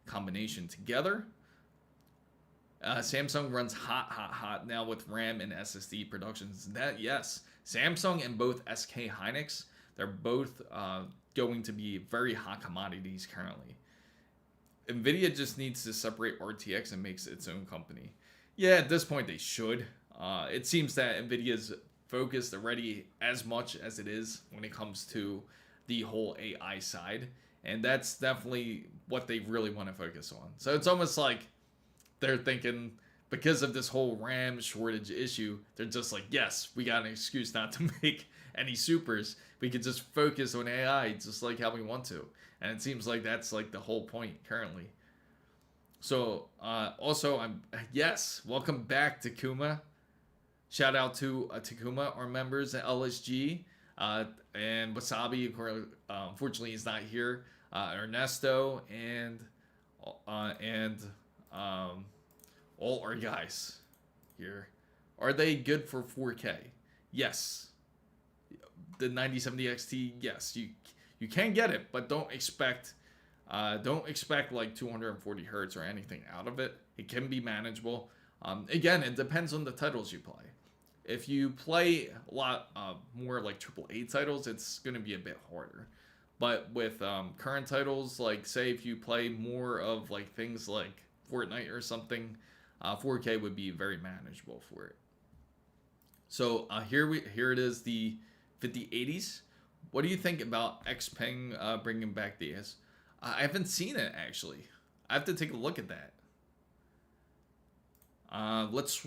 combination together. Samsung runs hot now with RAM and SSD productions. Yes, Samsung and both SK Hynix, they're both going to be very hot commodities currently. NVIDIA just needs to separate RTX and makes its own company. Yeah, at this point they should. It seems that NVIDIA's focused already as much as it is when it comes to the whole AI side, and that's definitely what they really want to focus on. So it's almost like they're thinking, because of this whole RAM shortage issue, they're just like, yes, we got an excuse not to make any Supers. We could just focus on AI just like how we want to. And it seems like that's like the whole point currently. So also, welcome back, Takuma. Shout out to Takuma, our members at LSG, and Wasabi. Of course, unfortunately, he's not here. Ernesto and all our guys here. Are they good for 4K? Yes. The 9070 XT, yes, you can get it, but don't expect like 240 hertz or anything out of it. It can be manageable. Again, it depends on the titles you play. If you play a lot more like AAA titles, it's going to be a bit harder. But with current titles, like say if you play more of like things like Fortnite or something, 4K would be very manageable for it. So here it is, the 5080s. What do you think about Xpeng bringing back these? I haven't seen it actually. I have to take a look at that. Let's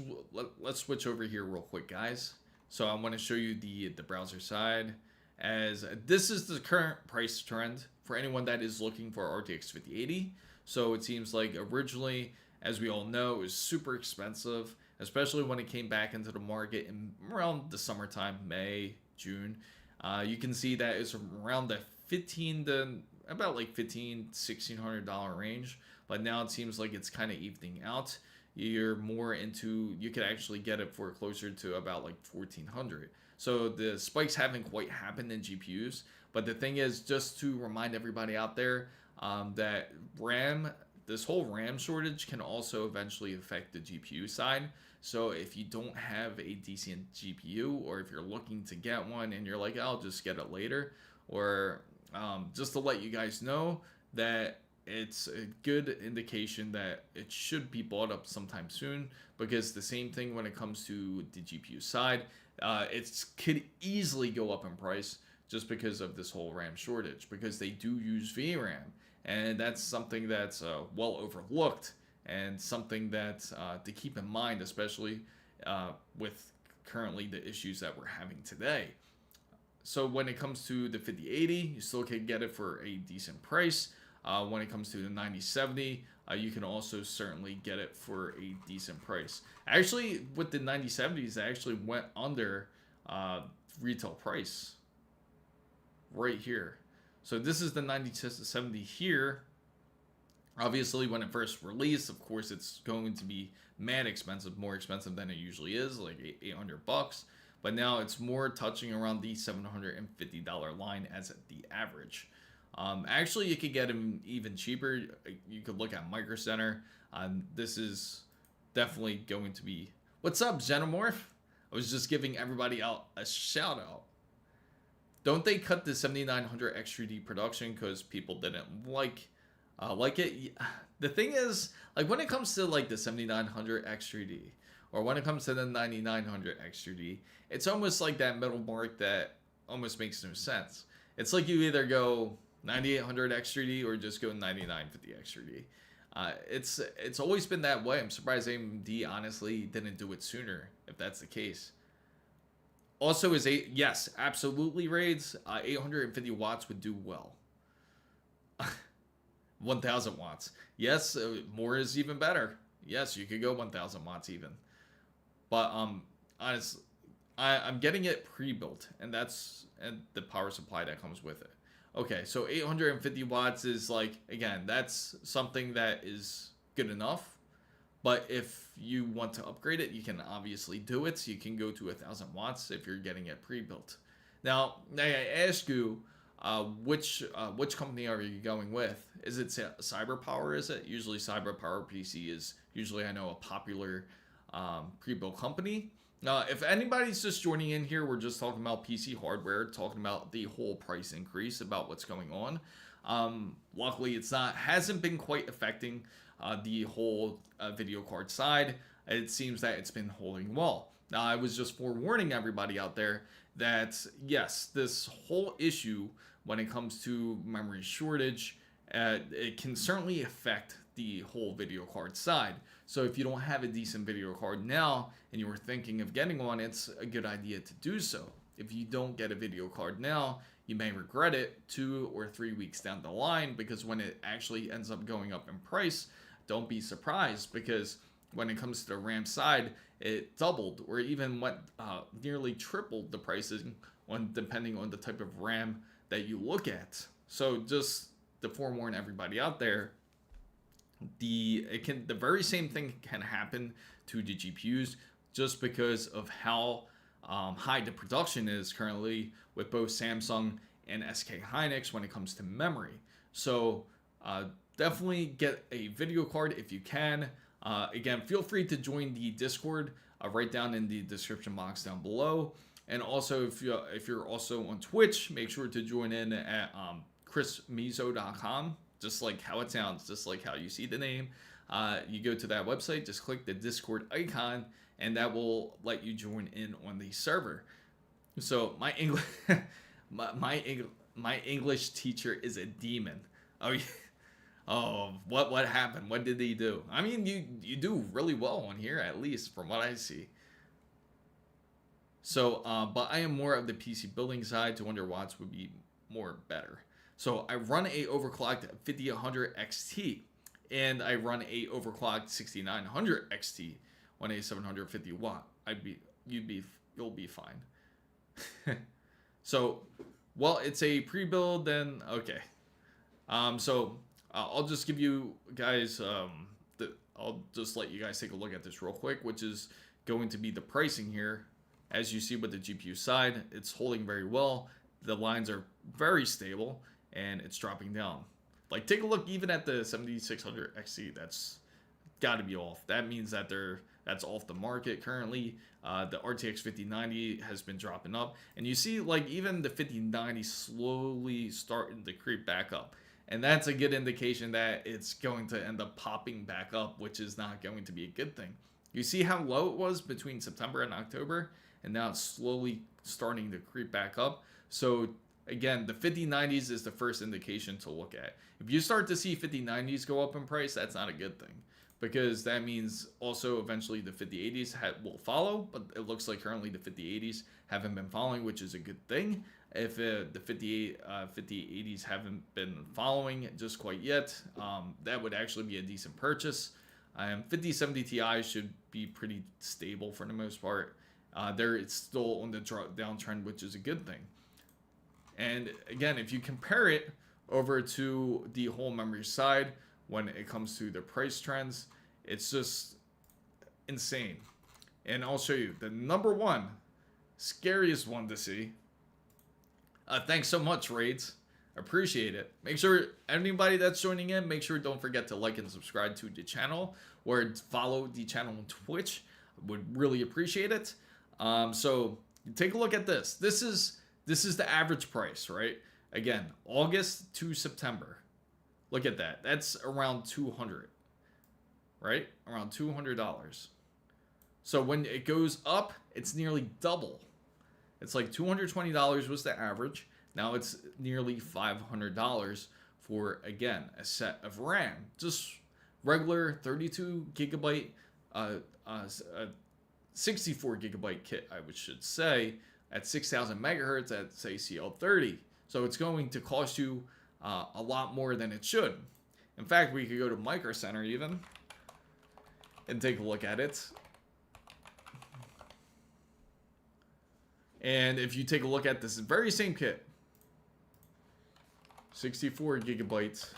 switch over here real quick, guys. So I want to show you the browser side, as this is the current price trend for anyone that is looking for RTX 5080. So it seems like originally, as we all know, it was super expensive, especially when it came back into the market in around the summertime, May, June. You can see that it's around the $1,600 range, but now it seems like it's kind of evening out. You're more into, you could actually get it for closer to about like 1,400. So the spikes haven't quite happened in GPUs, but the thing is, just to remind everybody out there, that this whole RAM shortage can also eventually affect the GPU side. So if you don't have a decent GPU, or if you're looking to get one and you're like, I'll just get it later, or just to let you guys know that it's a good indication that it should be bought up sometime soon, because the same thing when it comes to the GPU side, it could easily go up in price just because of this whole RAM shortage, because they do use VRAM, and that's something that's well overlooked, and something that to keep in mind, especially with currently the issues that we're having today. So when it comes to the 5080, you still can get it for a decent price. When it comes to the 9070, you can also certainly get it for a decent price. Actually, with the 9070s, I actually went under retail price right here. So this is the 9070 here. Obviously, when it first released, of course, it's going to be mad expensive, more expensive than it usually is, like $800. But now it's more touching around the $750 line as the average. Actually, you could get them even cheaper. You could look at Micro Center. This is definitely going to be... What's up, Xenomorph? I was just giving everybody out a shout out. Don't they cut the 7900 X3D production because people didn't like it? The thing is, like, when it comes to like the 7900 X3D or when it comes to the 9900 X3D, it's almost like that middle mark that almost makes no sense. It's like you either go 9800 X3D or just go 9950 X3D. It's always been that way. I'm surprised AMD honestly didn't do it sooner, if that's the case. Also, yes, absolutely, Raids. 850 watts would do well. 1000 watts. Yes, more is even better. Yes, you could go 1000 watts even. But honestly, I'm getting it pre-built, and that's the power supply that comes with it. Okay, so 850 watts is like, again, that's something that is good enough. But if you want to upgrade it, you can obviously do it. So you can go to 1000 watts if you're getting it pre-built. Now, I ask you, which company are you going with? Is it CyberPower? Is it usually CyberPower PC is usually, I know, a popular pre-built company. If anybody's just joining in here, we're just talking about PC hardware, talking about the whole price increase, about what's going on. Luckily, hasn't been quite affecting the whole video card side. It seems that it's been holding well. Now, I was just forewarning everybody out there that yes, this whole issue when it comes to memory shortage, it can certainly affect the whole video card side. So if you don't have a decent video card now and you were thinking of getting one, it's a good idea to do so. If you don't get a video card now, you may regret it 2 or 3 weeks down the line, because when it actually ends up going up in price, don't be surprised, because when it comes to the RAM side, it doubled or even went nearly tripled the prices depending on the type of RAM that you look at. So just to forewarn everybody out there, the very same thing can happen to the GPUs, just because of how high the production is currently with both Samsung and SK Hynix when it comes to memory. So definitely get a video card if you can. Again, feel free to join the Discord right down in the description box down below. And also, if you're also on Twitch, make sure to join in at chrismizo.com, just like how it sounds, just like how you see the name. You go to that website, just click the Discord icon, and that will let you join in on the server. So my English, my English teacher is a demon. Oh yeah. Oh, what happened? What did he do? I mean, you do really well on here, at least from what I see. So, but I am more of the PC building side. 200 watts would be more better. So I run a overclocked 5100 XT, and I run a overclocked 6900 XT on a 750 watt. You'll be fine. So, well, it's a pre-build then. Okay. So I'll just give you guys, I'll just let you guys take a look at this real quick, which is going to be the pricing here. As you see with the GPU side, it's holding very well. The lines are very stable, and it's dropping down. Like, take a look even at the 7600 XT. That's got to be off. That means that that's off the market currently. The RTX 5090 has been dropping up, and you see like even the 5090 slowly starting to creep back up. And that's a good indication that it's going to end up popping back up, which is not going to be a good thing. You see how low it was between September and October, and now it's slowly starting to creep back up. So again, the 5090s is the first indication to look at. If you start to see 5090s go up in price, that's not a good thing, because that means also eventually the 5080s will follow, but it looks like currently the 5080s haven't been following, which is a good thing. if the 5080s haven't been following just quite yet, that would actually be a decent purchase. 5070 Ti should be pretty stable for the most part. It's still on the downtrend, which is a good thing. And again, if you compare it over to the whole memory side, when it comes to the price trends, it's just insane. And I'll show you the number one scariest one to see. Thanks so much, Raids. Appreciate it. Make sure anybody that's joining in, make sure don't forget to like and subscribe to the channel or follow the channel on Twitch. Would really appreciate it. So take a look at this. This is the average price, right? Again, August to September. Look at that. That's around $200, right? Around $200. So when it goes up, it's nearly double. It's like $220 was the average. Now it's nearly $500 for, again, a set of RAM. Just regular 32 gigabyte, 64 gigabyte kit, I should say, at 6,000 megahertz at, say, CL30. So it's going to cost you a lot more than it should. In fact, we could go to Micro Center even and take a look at it. And if you take a look at this very same kit, 64 gigabytes.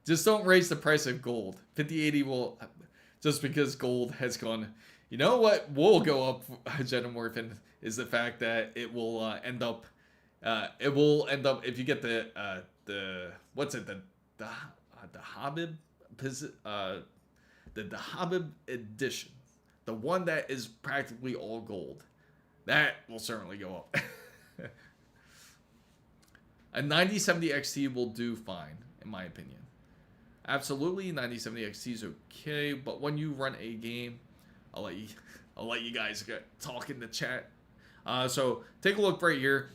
Just don't raise the price of gold. 5080 will, just because gold has gone. You know what will go up, Genomorphin, is the fact that it will end up. If you get the what's it, the Habib, the Habib edition, the one that is practically all gold, that will certainly go up. A 9070 XT will do fine, in my opinion. Absolutely, 9070 XT is okay, but when you run a game, I'll let you guys talk in the chat. So take a look right here.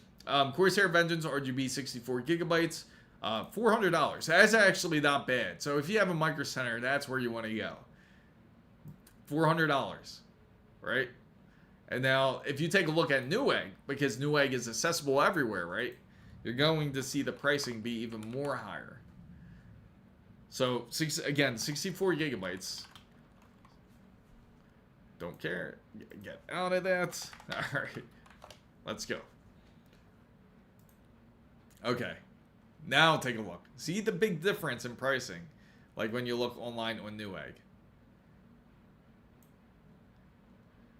Corsair Vengeance RGB 64 gigabytes, $400. That's actually not bad. So if you have a Micro Center, that's where you want to go. $400, right? And now, if you take a look at Newegg, because Newegg is accessible everywhere, right? You're going to see the pricing be even more higher. So, again, 64 gigabytes. Don't care. Get out of that. All right. Let's go. Okay. Now take a look. See the big difference in pricing, like when you look online on Newegg.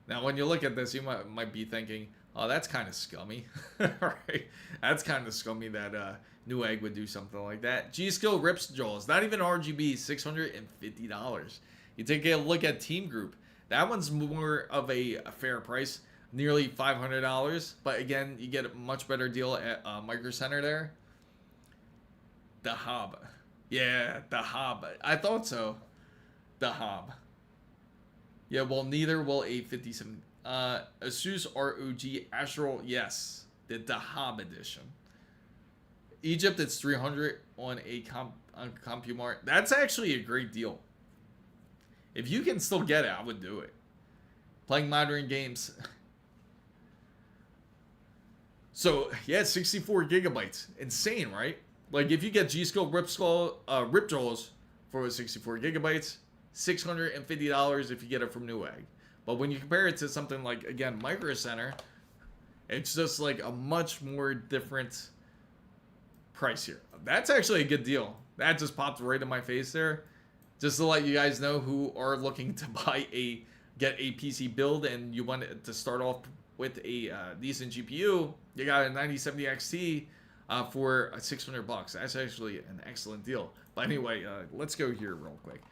Now, when you look at this, you might be thinking, oh, that's kind of scummy. Right? That's kind of scummy that Newegg would do something like that. G-Skill rips jaws. Not even RGB, $650. You take a look at Team Group. That one's more of a fair price, nearly $500. But again, you get a much better deal at Micro Center there. The Hob. Yeah, the Hob. I thought so. The Hob. Yeah, well, neither will a 57. Asus ROG Astral, yes. The Dahab edition. Egypt, it's 300 on a CompuMart. That's actually a great deal. If you can still get it, I would do it. Playing modern games. So, yeah, 64 gigabytes. Insane, right? Like, if you get G-Skill Rip Jaws for 64 gigabytes, $650 if you get it from Newegg. But when you compare it to something like, again, Micro Center, it's just like a much more different price here. That's actually a good deal. That just popped right in my face there. Just to let you guys know who are looking to get a PC build and you want to start off with a decent GPU, you got a 9070 XT for $600. That's actually an excellent deal. But anyway, let's go here real quick.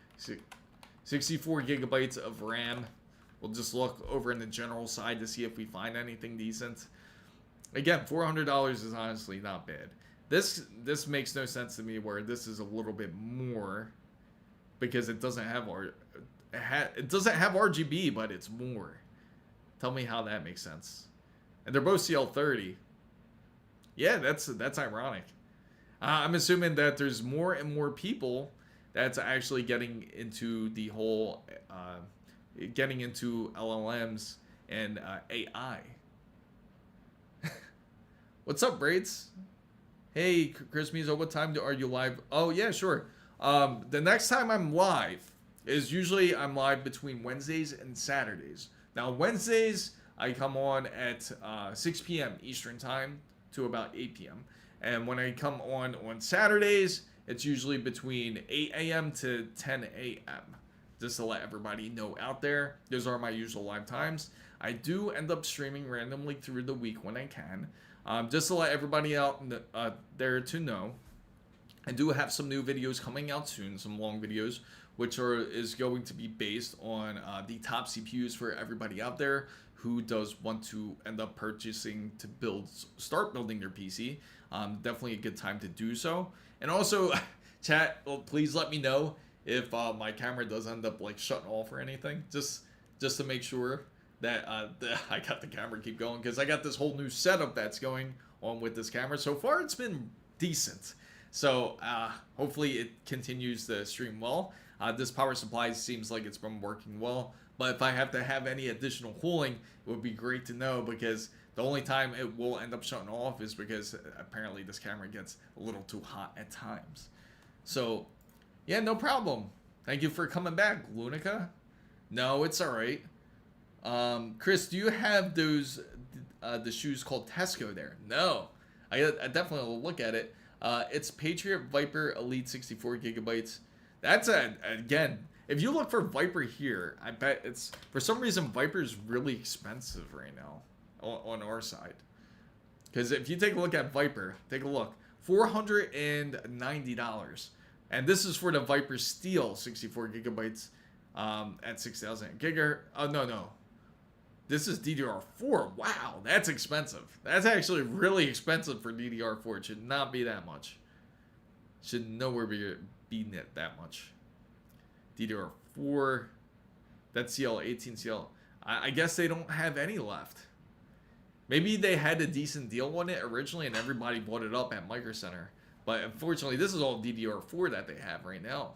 64 gigabytes of RAM. We'll just look over in the general side to see if we find anything decent. Again, $400 is honestly not bad. This makes no sense to me where this is a little bit more because it doesn't have RGB, but it's more. Tell me how that makes sense. And they're both CL30. Yeah, that's ironic. I'm assuming that there's more and more people that's actually getting into the whole getting into LLMs and AI. What's up, Braids? Hey, Chris Mizo, what time are you live? Oh, yeah, sure. The next time I'm live is usually I'm live between Wednesdays and Saturdays. Now, Wednesdays, I come on at 6 p.m. Eastern Time to about 8 p.m. And when I come on Saturdays, it's usually between 8 a.m. to 10 a.m. Just to let everybody know out there, those are my usual live times. I do end up streaming randomly through the week when I can. Just to let everybody out there to know, I do have some new videos coming out soon, some long videos, which is going to be based on the top CPUs for everybody out there who does want to end up purchasing to start building their PC. Definitely a good time to do so. And also, chat, please let me know if my camera does end up like shutting off or anything, just to make sure that I got the camera keep going, because I got this whole new setup that's going on with this camera. So far, it's been decent. So hopefully it continues to stream well. This power supply seems like it's been working well. But if I have to have any additional cooling, it would be great to know, because the only time it will end up shutting off is because apparently this camera gets a little too hot at times. So, yeah, no problem. Thank you for coming back, Lunica. No, it's all right. Chris, do you have those the shoes called Tesco there? No, I definitely will look at it. It's Patriot Viper Elite 64 gigabytes. That's again, if you look for Viper here, I bet it's, for some reason, Viper is really expensive right now on our side. Because if you take a look at Viper, take a look, $490, and this is for the Viper Steel 64 gigabytes at 6,000 gigahertz. Oh no. This is DDR4. Wow, that's expensive. That's actually really expensive for DDR4. It should not be that much. Should nowhere be that much. DDR4. That's CL18 CL. I guess they don't have any left. Maybe they had a decent deal on it originally and everybody bought it up at Micro Center. But unfortunately, this is all DDR4 that they have right now.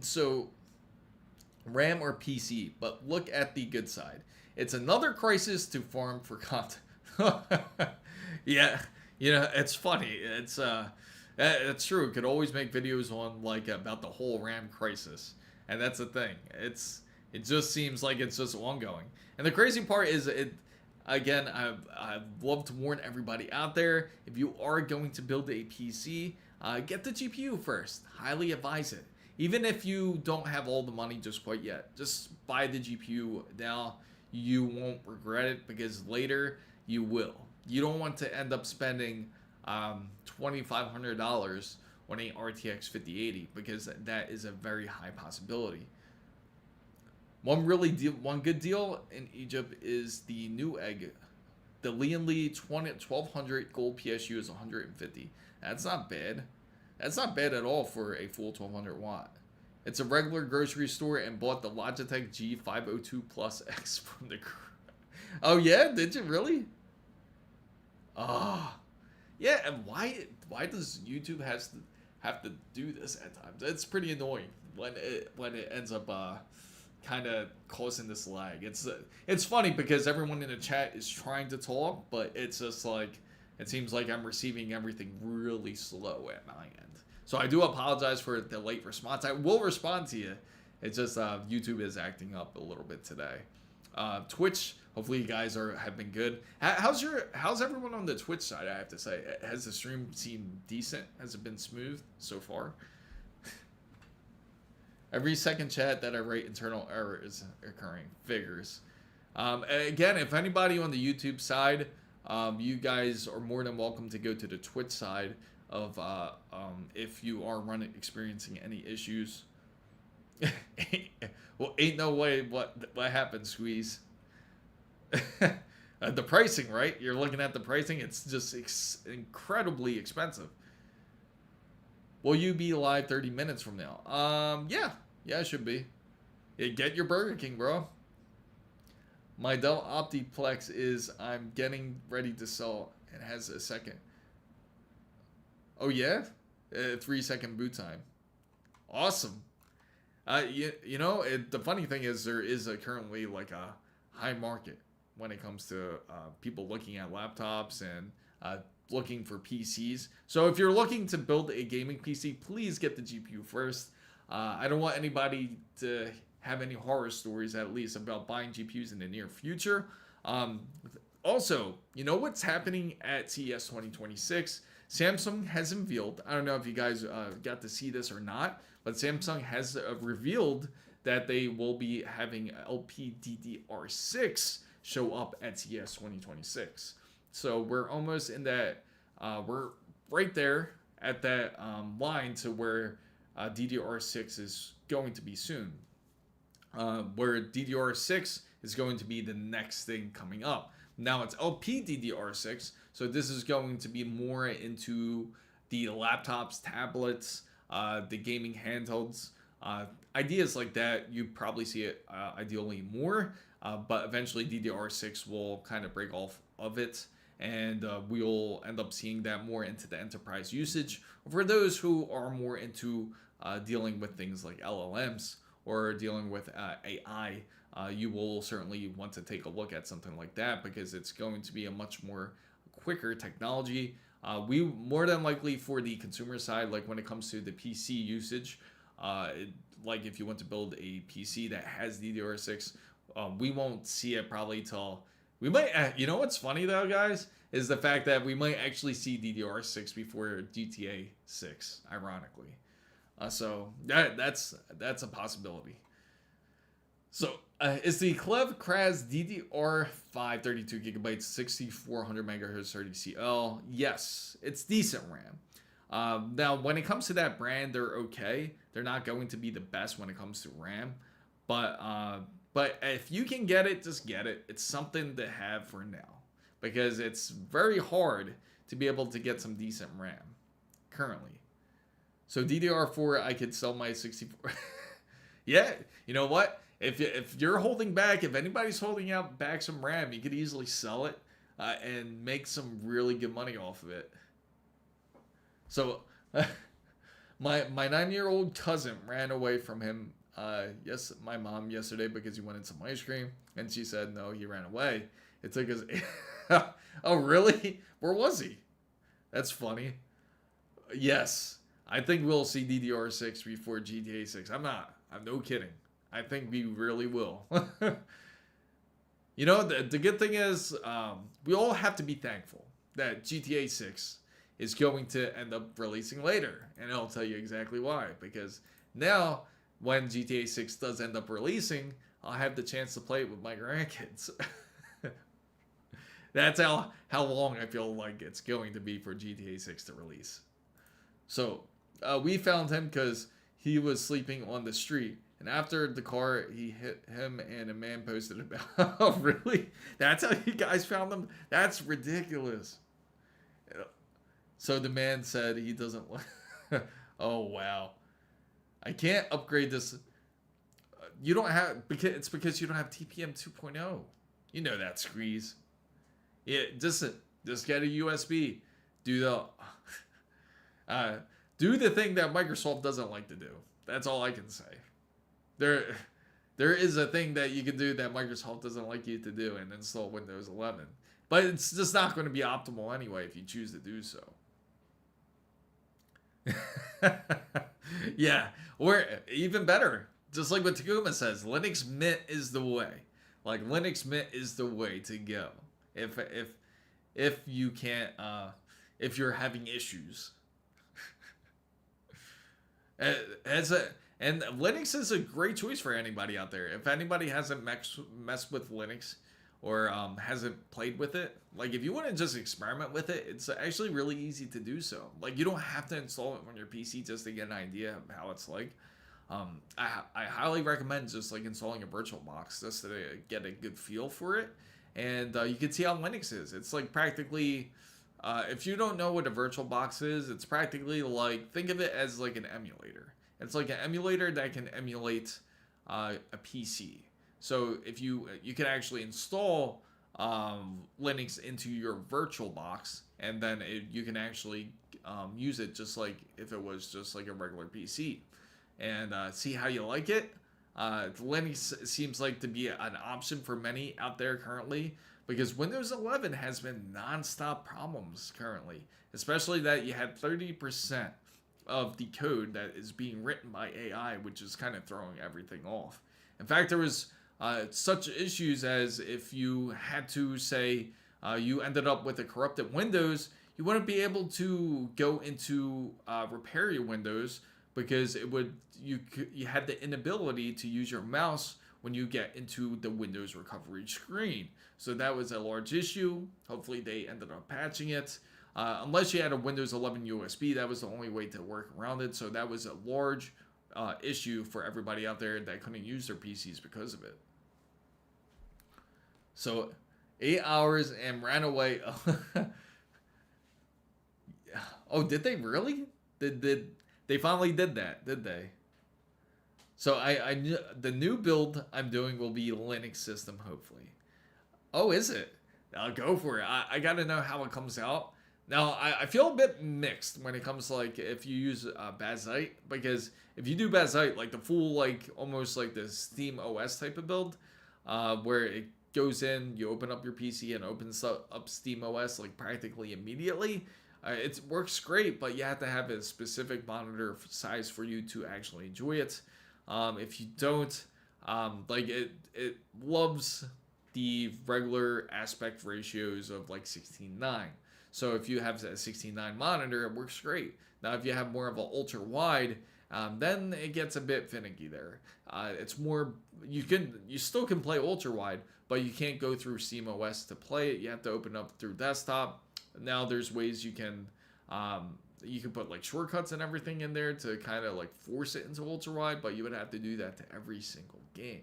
So RAM or PC, but look at the good side. It's another crisis to farm for content. Yeah, you know, it's funny. It's true. Could always make videos on like about the whole RAM crisis, and that's the thing. It just seems like it's just ongoing. And the crazy part is again, I'd love to warn everybody out there, if you are going to build a PC, get the GPU first. Highly advise it. Even if you don't have all the money just quite yet, just buy the GPU now. You won't regret it, because later you will. You don't want to end up spending $2,500 on a RTX 5080, because that is a very high possibility. One good deal in Egypt is the Newegg. The Lian Li 1200 gold PSU is 150. That's not bad. That's not bad at all for a full 1200 watt. It's a regular grocery store, and bought the Logitech G502 Plus X from the... Oh yeah? Did you really? Ah. Yeah, and why does YouTube have to do this at times? It's pretty annoying when it ends up kind of causing this lag. It's funny because everyone in the chat is trying to talk, but it's just like, it seems like I'm receiving everything really slow at my end. So I do apologize for the late response. I will respond to you. It's just YouTube is acting up a little bit today. Twitch, hopefully you guys have been good. How's everyone on the Twitch side? I have to say, has the stream seemed decent? Has it been smooth so far? Every second chat that I write, internal error is occurring. Figures. Again, if anybody on the YouTube side, you guys are more than welcome to go to the Twitch side of if you are experiencing any issues. Well, ain't no way what happened, Squeeze. The pricing, right? You're looking at the pricing. It's just incredibly expensive. Will you be live 30 minutes from now? Yeah, it should be. Yeah, get your Burger King, bro. My Dell Optiplex is, I'm getting ready to sell. It has a second. Oh yeah? 3-second boot time. Awesome. The funny thing is there is currently like a high market when it comes to people looking at laptops and looking for PCs. So if you're looking to build a gaming PC, please get the GPU first. I don't want anybody to have any horror stories, at least, about buying GPUs in the near future. Also, you know what's happening at CES 2026? Samsung has unveiled, I don't know if you guys got to see this or not, but Samsung has revealed that they will be having LPDDR6 show up at CES 2026. So we're almost in that, we're right there at that line to where DDR6 is going to be soon. Where DDR6 is going to be the next thing coming up. Now it's LPDDR6, so this is going to be more into the laptops, tablets, the gaming handhelds, ideas like that. You probably see it ideally more, but eventually DDR6 will kind of break off of it, and we'll end up seeing that more into the enterprise usage. For those who are more into dealing with things like LLMs or dealing with AI, you will certainly want to take a look at something like that because it's going to be a much more quicker technology. We more than likely for the consumer side, like when it comes to the PC usage, like if you want to build a PC that has DDR6, we won't see it probably till we might. You know what's funny though, guys, is the fact that we might actually see DDR6 before GTA 6, ironically. So that's a possibility. So it's the Clev Kraz DDR5 32GB 6400 MHz 30CL. Yes, it's decent RAM. Now, when it comes to that brand, they're okay. They're not going to be the best when it comes to RAM, but if you can get it, just get it. It's something to have for now because it's very hard to be able to get some decent RAM currently. So DDR4, I could sell my 64. Yeah, you know what? If you're holding back, if anybody's holding out back some RAM, you could easily sell it and make some really good money off of it. So my 9-year-old cousin ran away from him. My mom yesterday because he wanted some ice cream, and she said no, he ran away. It took us. Oh really? Where was he? That's funny. Yes, I think we'll see DDR6 before GTA 6. I'm no kidding. I think we really will. You know, the good thing is we all have to be thankful that GTA 6 is going to end up releasing later. And I'll tell you exactly why. Because now, when GTA 6 does end up releasing, I'll have the chance to play it with my grandkids. That's how long I feel like it's going to be for GTA 6 to release. So, we found him because he was sleeping on the street. And after the car, he hit him and a man posted about, oh, really? That's how you guys found them? That's ridiculous. So the man said he doesn't oh, wow. I can't upgrade this. You don't have, it's because you don't have TPM 2.0. You know that, Screeze. Yeah, just get a USB. Do the thing that Microsoft doesn't like to do. That's all I can say. There is a thing that you can do that Microsoft doesn't like you to do and install Windows 11. But it's just not going to be optimal anyway if you choose to do so. Yeah, or even better, just like what Takuma says, Linux Mint is the way. Like Linux Mint is the way to go. If you can't, if you're having issues. And Linux is a great choice for anybody out there. If anybody hasn't messed with Linux or hasn't played with it, like if you want to just experiment with it, it's actually really easy to do so. Like you don't have to install it on your PC just to get an idea of how it's like. I highly recommend just like installing a VirtualBox just to get a good feel for it. And you can see how Linux is. It's like practically, if you don't know what a VirtualBox is, it's practically like, think of it as like an emulator. It's like an emulator that can emulate a PC. So if you can actually install Linux into your VirtualBox, and then you can actually use it just like if it was just like a regular PC. and see how you like it. Linux seems like to be an option for many out there currently, because Windows 11 has been non-stop problems currently, especially that you had 30% of the code that is being written by AI, which is kind of throwing everything off. In fact, there was such issues as if you had to say you ended up with a corrupted Windows, you wouldn't be able to go into repair your Windows, because you had the inability to use your mouse when you get into the Windows recovery screen. So that was a large issue. Hopefully they ended up patching it. Unless you had a Windows 11 USB, that was the only way to work around it. So that was a large issue for everybody out there that couldn't use their PCs because of it. So 8 hours and ran away. Oh, did they really? Did they finally did that? Did they? So I knew the new build I'm doing will be Linux system, hopefully. Oh, is it? I'll go for it. I gotta know how it comes out. Now, I feel a bit mixed when it comes to, like, if you use Bazite, because if you do Bazite, like the full, like, almost like the Steam OS type of build, where it goes in, you open up your PC and opens up Steam OS, like, practically immediately, it works great, but you have to have a specific monitor size for you to actually enjoy it. If you don't, like, it loves the regular aspect ratios of, like, 16:9. So if you have a 16:9 monitor, it works great. Now, if you have more of an ultra wide, then it gets a bit finicky there. It's more, you still can play ultra wide, but you can't go through SteamOS to play it. You have to open up through desktop. Now there's ways you can put like shortcuts and everything in there to kind of like force it into ultra wide, but you would have to do that to every single game.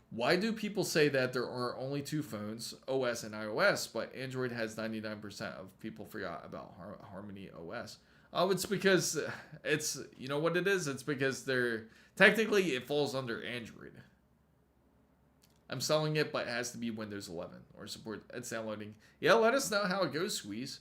Why do people say that there are only two phones, OS and iOS, but Android has 99% of people forgot about Harmony OS? Oh, it's because it's, you know what it is? It's because technically it falls under Android. I'm selling it, but it has to be Windows 11 or support. It's downloading. Yeah, let us know how it goes, Squeeze.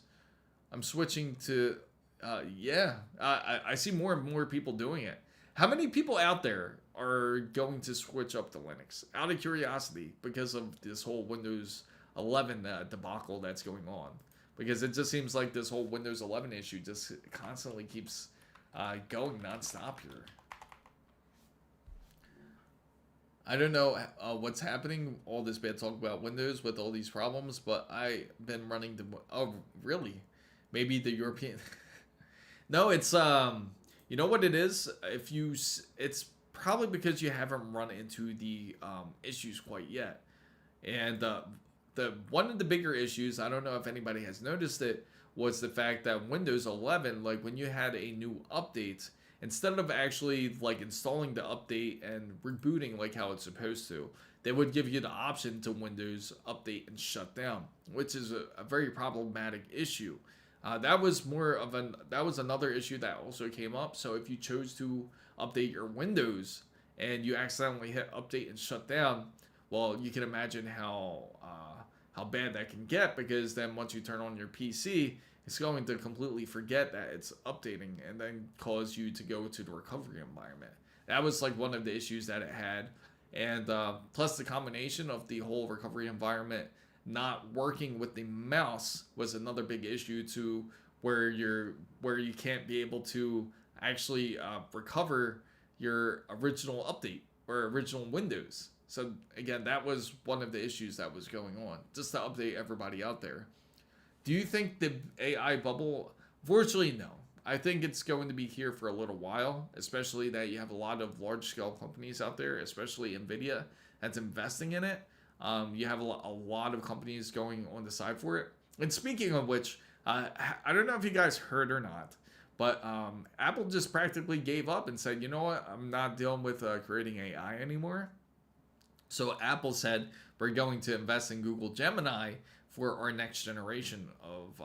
I'm switching to, I see more and more people doing it. How many people out there are going to switch up to Linux out of curiosity because of this whole Windows 11 debacle that's going on? Because it just seems like this whole Windows 11 issue just constantly keeps going nonstop here. I don't know what's happening, all this bad talk about Windows with all these problems, but I've been running the... Oh, really? Maybe the European... No, it's... You know what it is? It's probably because you haven't run into the issues quite yet. And one of the bigger issues, I don't know if anybody has noticed it, was the fact that Windows 11, like when you had a new update, instead of actually like installing the update and rebooting like how it's supposed to, they would give you the option to Windows update and shut down, which is a very problematic issue. That was another issue that also came up. So if you chose to update your Windows and you accidentally hit update and shut down, well, you can imagine how bad that can get, because then once you turn on your PC, it's going to completely forget that it's updating and then cause you to go to the recovery environment. That was like one of the issues that it had. And plus the combination of the whole recovery environment not working with the mouse was another big issue too, where you can't be able to actually recover your original update or original Windows. So again, that was one of the issues that was going on, just to update everybody out there. Do you think the AI bubble? Fortunately, no. I think it's going to be here for a little while, especially that you have a lot of large-scale companies out there, especially NVIDIA, that's investing in it. You have a lot of companies going on the side for it. And speaking of which, I don't know if you guys heard or not, but Apple just practically gave up and said, you know what, I'm not dealing with creating AI anymore. So Apple said, we're going to invest in Google Gemini for our next generation of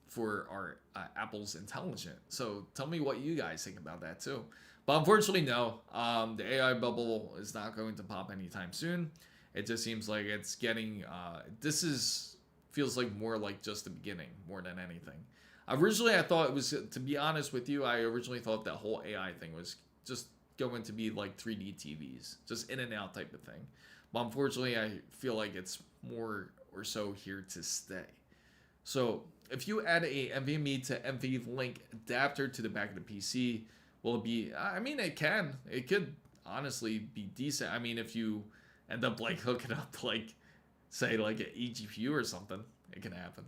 for our Apple's Intelligent. So tell me what you guys think about that too. But unfortunately, no. The AI bubble is not going to pop anytime soon. It just seems like it's getting... feels like more like just the beginning more than anything. Originally, I thought it was... To be honest with you, I originally thought that whole AI thing was just going to be like 3D TVs, just in and out type of thing. But unfortunately, I feel like it's more or so here to stay. So if you add a NVMe to NVLink adapter to the back of the PC, will it be? I mean, it can. It could honestly be decent. I mean, if you end up like hooking up to like, say like an eGPU or something, it can happen.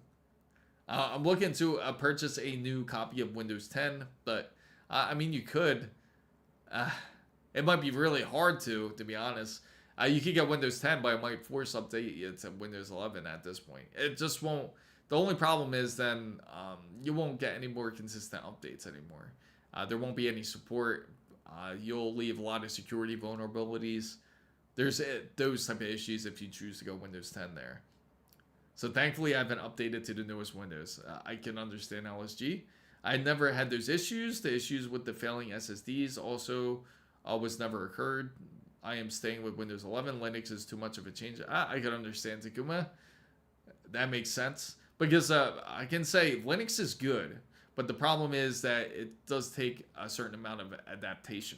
I'm looking to purchase a new copy of Windows 10, but I mean, you could. It might be really hard to be honest. You could get Windows 10, but it might force update you to Windows 11 at this point. It just won't. The only problem is then you won't get any more consistent updates anymore. There won't be any support. You'll leave a lot of security vulnerabilities. There's those type of issues if you choose to go Windows 10 there. So thankfully, I've been updated to the newest Windows. I can understand LSG. I never had those issues. The issues with the failing SSDs also was never occurred. I am staying with Windows 11. Linux is too much of a change. I can understand Takuma. That makes sense. Because I can say Linux is good, but the problem is that it does take a certain amount of adaptation.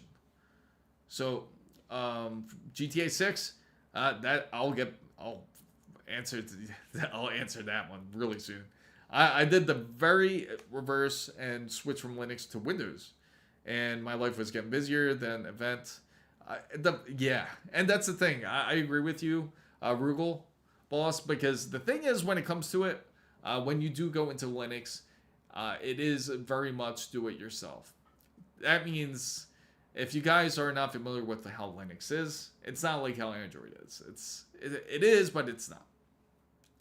So GTA 6, that I'll answer that one really soon. I did the very reverse and switch from Linux to Windows, and my life was getting busier than event. And that's the thing. I agree with you, Rugal boss, because the thing is, when it comes to it, when you do go into Linux, it is very much do it yourself. That means if you guys are not familiar with how Linux is, it's not like how Android is. It is, but it's not.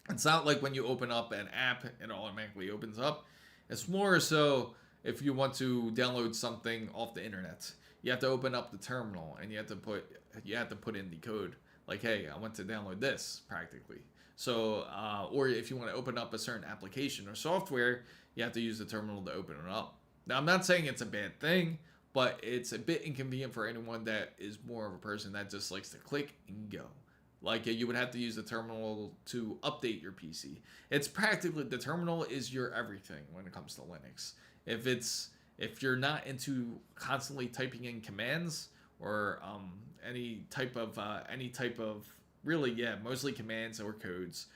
It's not like when you open up an app, it automatically opens up. It's more so if you want to download something off the internet, you have to open up the terminal and you have to put in the code. Like, hey, I want to download this practically. So, or if you want to open up a certain application or software, you have to use the terminal to open it up. Now, I'm not saying it's a bad thing, but it's a bit inconvenient for anyone that is more of a person that just likes to click and go. Like, you would have to use the terminal to update your PC. It's practically, the terminal is your everything when it comes to Linux. If you're not into constantly typing in commands or any type of really, mostly commands or codes,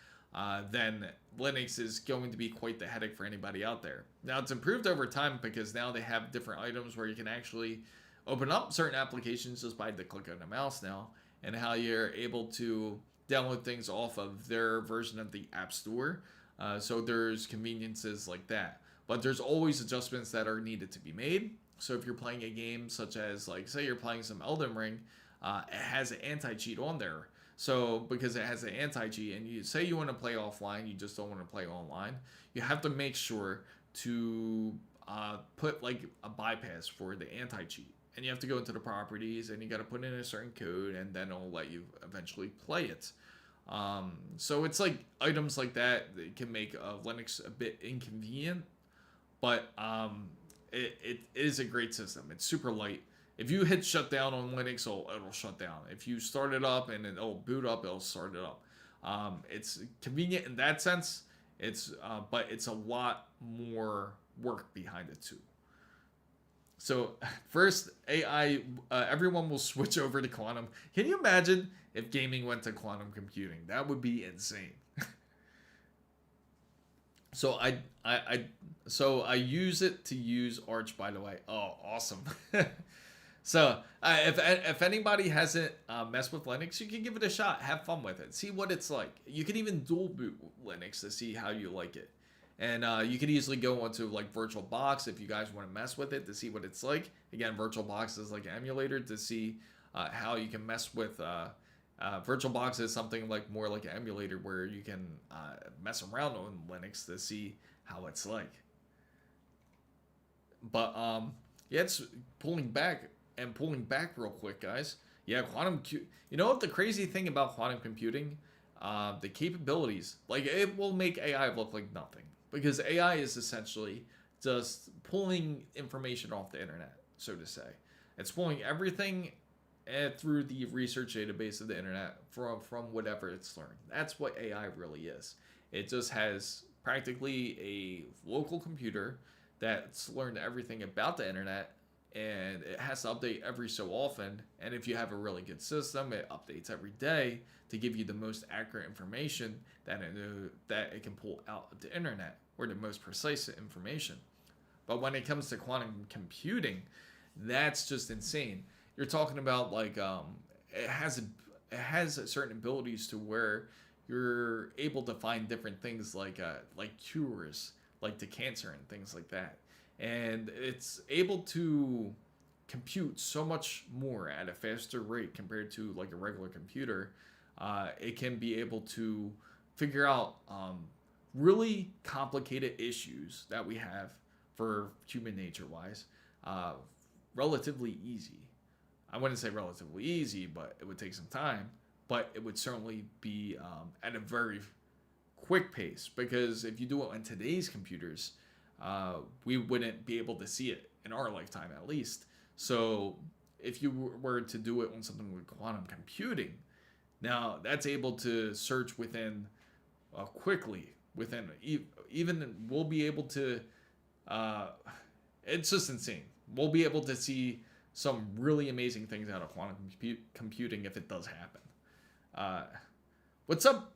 then Linux is going to be quite the headache for anybody out there. Now, it's improved over time because now they have different items where you can actually open up certain applications just by the click of the mouse now, and how you're able to download things off of their version of the App Store. So there's conveniences like that. But there's always adjustments that are needed to be made. So if you're playing a game such as, like, say you're playing some Elden Ring, it has an anti-cheat on there. So because it has an anti-cheat and you say you want to play offline, you just don't want to play online, you have to make sure to put like a bypass for the anti-cheat. And you have to go into the properties and you got to put in a certain code and then it'll let you eventually play it. So it's like items like that can make Linux a bit inconvenient, but it is a great system. It's super light. If you hit shutdown on Linux, it'll shut down. If you start it up and it'll boot up, it'll start it up. It's convenient in that sense. But it's a lot more work behind it too. So first, AI, everyone will switch over to quantum. Can you imagine if gaming went to quantum computing? That would be insane. So I use it to use Arch, by the way. Oh, awesome. So if anybody hasn't messed with Linux, you can give it a shot. Have fun with it. See what it's like. You can even dual boot Linux to see how you like it. And you can easily go onto like VirtualBox if you guys want to mess with it to see what it's like. Again, VirtualBox is like an emulator to see how you can mess with. VirtualBox is something like more like an emulator where you can mess around on Linux to see how it's like. But it's pulling back real quick, guys. Yeah, you know what the crazy thing about quantum computing? The capabilities, like, it will make AI look like nothing. Because AI is essentially just pulling information off the internet, so to say. It's pulling everything through the research database of the internet from whatever it's learned. That's what AI really is. It just has practically a local computer that's learned everything about the internet and it has to update every so often. And if you have a really good system, it updates every day to give you the most accurate information that it can pull out of the internet, or the most precise information. But when it comes to quantum computing, that's just insane. You're talking about like it has certain abilities to where you're able to find different things like cures, like to cancer and things like that. And it's able to compute so much more at a faster rate compared to like a regular computer. It can be able to figure out really complicated issues that we have for human nature wise relatively easy. I wouldn't say relatively easy, but it would take some time, but it would certainly be at a very quick pace, because if you do it on today's computers, we wouldn't be able to see it in our lifetime at least. So if you were to do it on something with quantum computing, now that's able to search within quickly, within even we'll be able to it's just insane. We'll be able to see some really amazing things out of quantum computing if it does happen. What's up?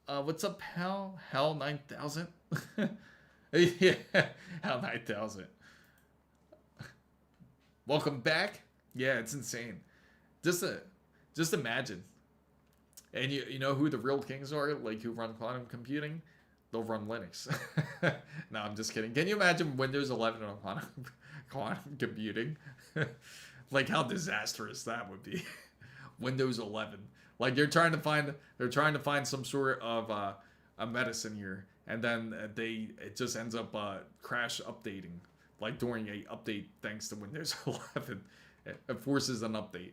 What's up, Hell 9000? Yeah, Hell 9000. Welcome back. Yeah, it's insane. Just imagine. And you know who the real kings are? Like, who run quantum computing? They'll run Linux. No, I'm just kidding. Can you imagine Windows 11 on quantum computing? Like, how disastrous that would be. Windows 11. Like, they're trying to find some sort of a medicine here, and then it just ends up crash updating, like during a update thanks to Windows 11. It forces an update.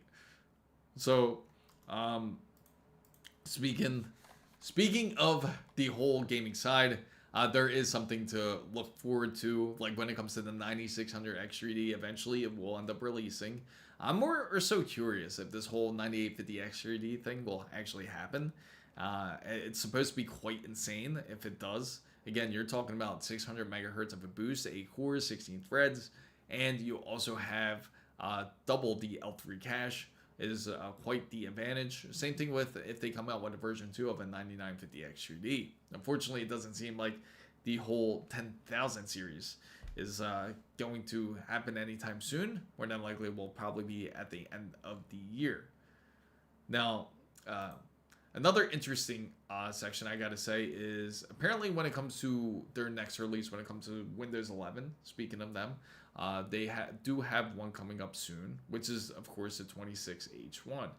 So, speaking of the whole gaming side, there is something to look forward to. Like, when it comes to the 9600 X3D, eventually it will end up releasing. I'm more or so curious if this whole 9850 X3D thing will actually happen. It's supposed to be quite insane if it does. Again, you're talking about 600 megahertz of a boost, 8 cores, 16 threads, and you also have double the L3 cache. Is quite the advantage. Same thing with if they come out with a version 2 of a 9950 X3D. Unfortunately, it doesn't seem like the whole 10,000 series is going to happen anytime soon. More than likely, will probably be at the end of the year. Now, another interesting section I gotta say is apparently when it comes to their next release, when it comes to Windows 11, speaking of them, they do have one coming up soon, which is, of course, the 26H1.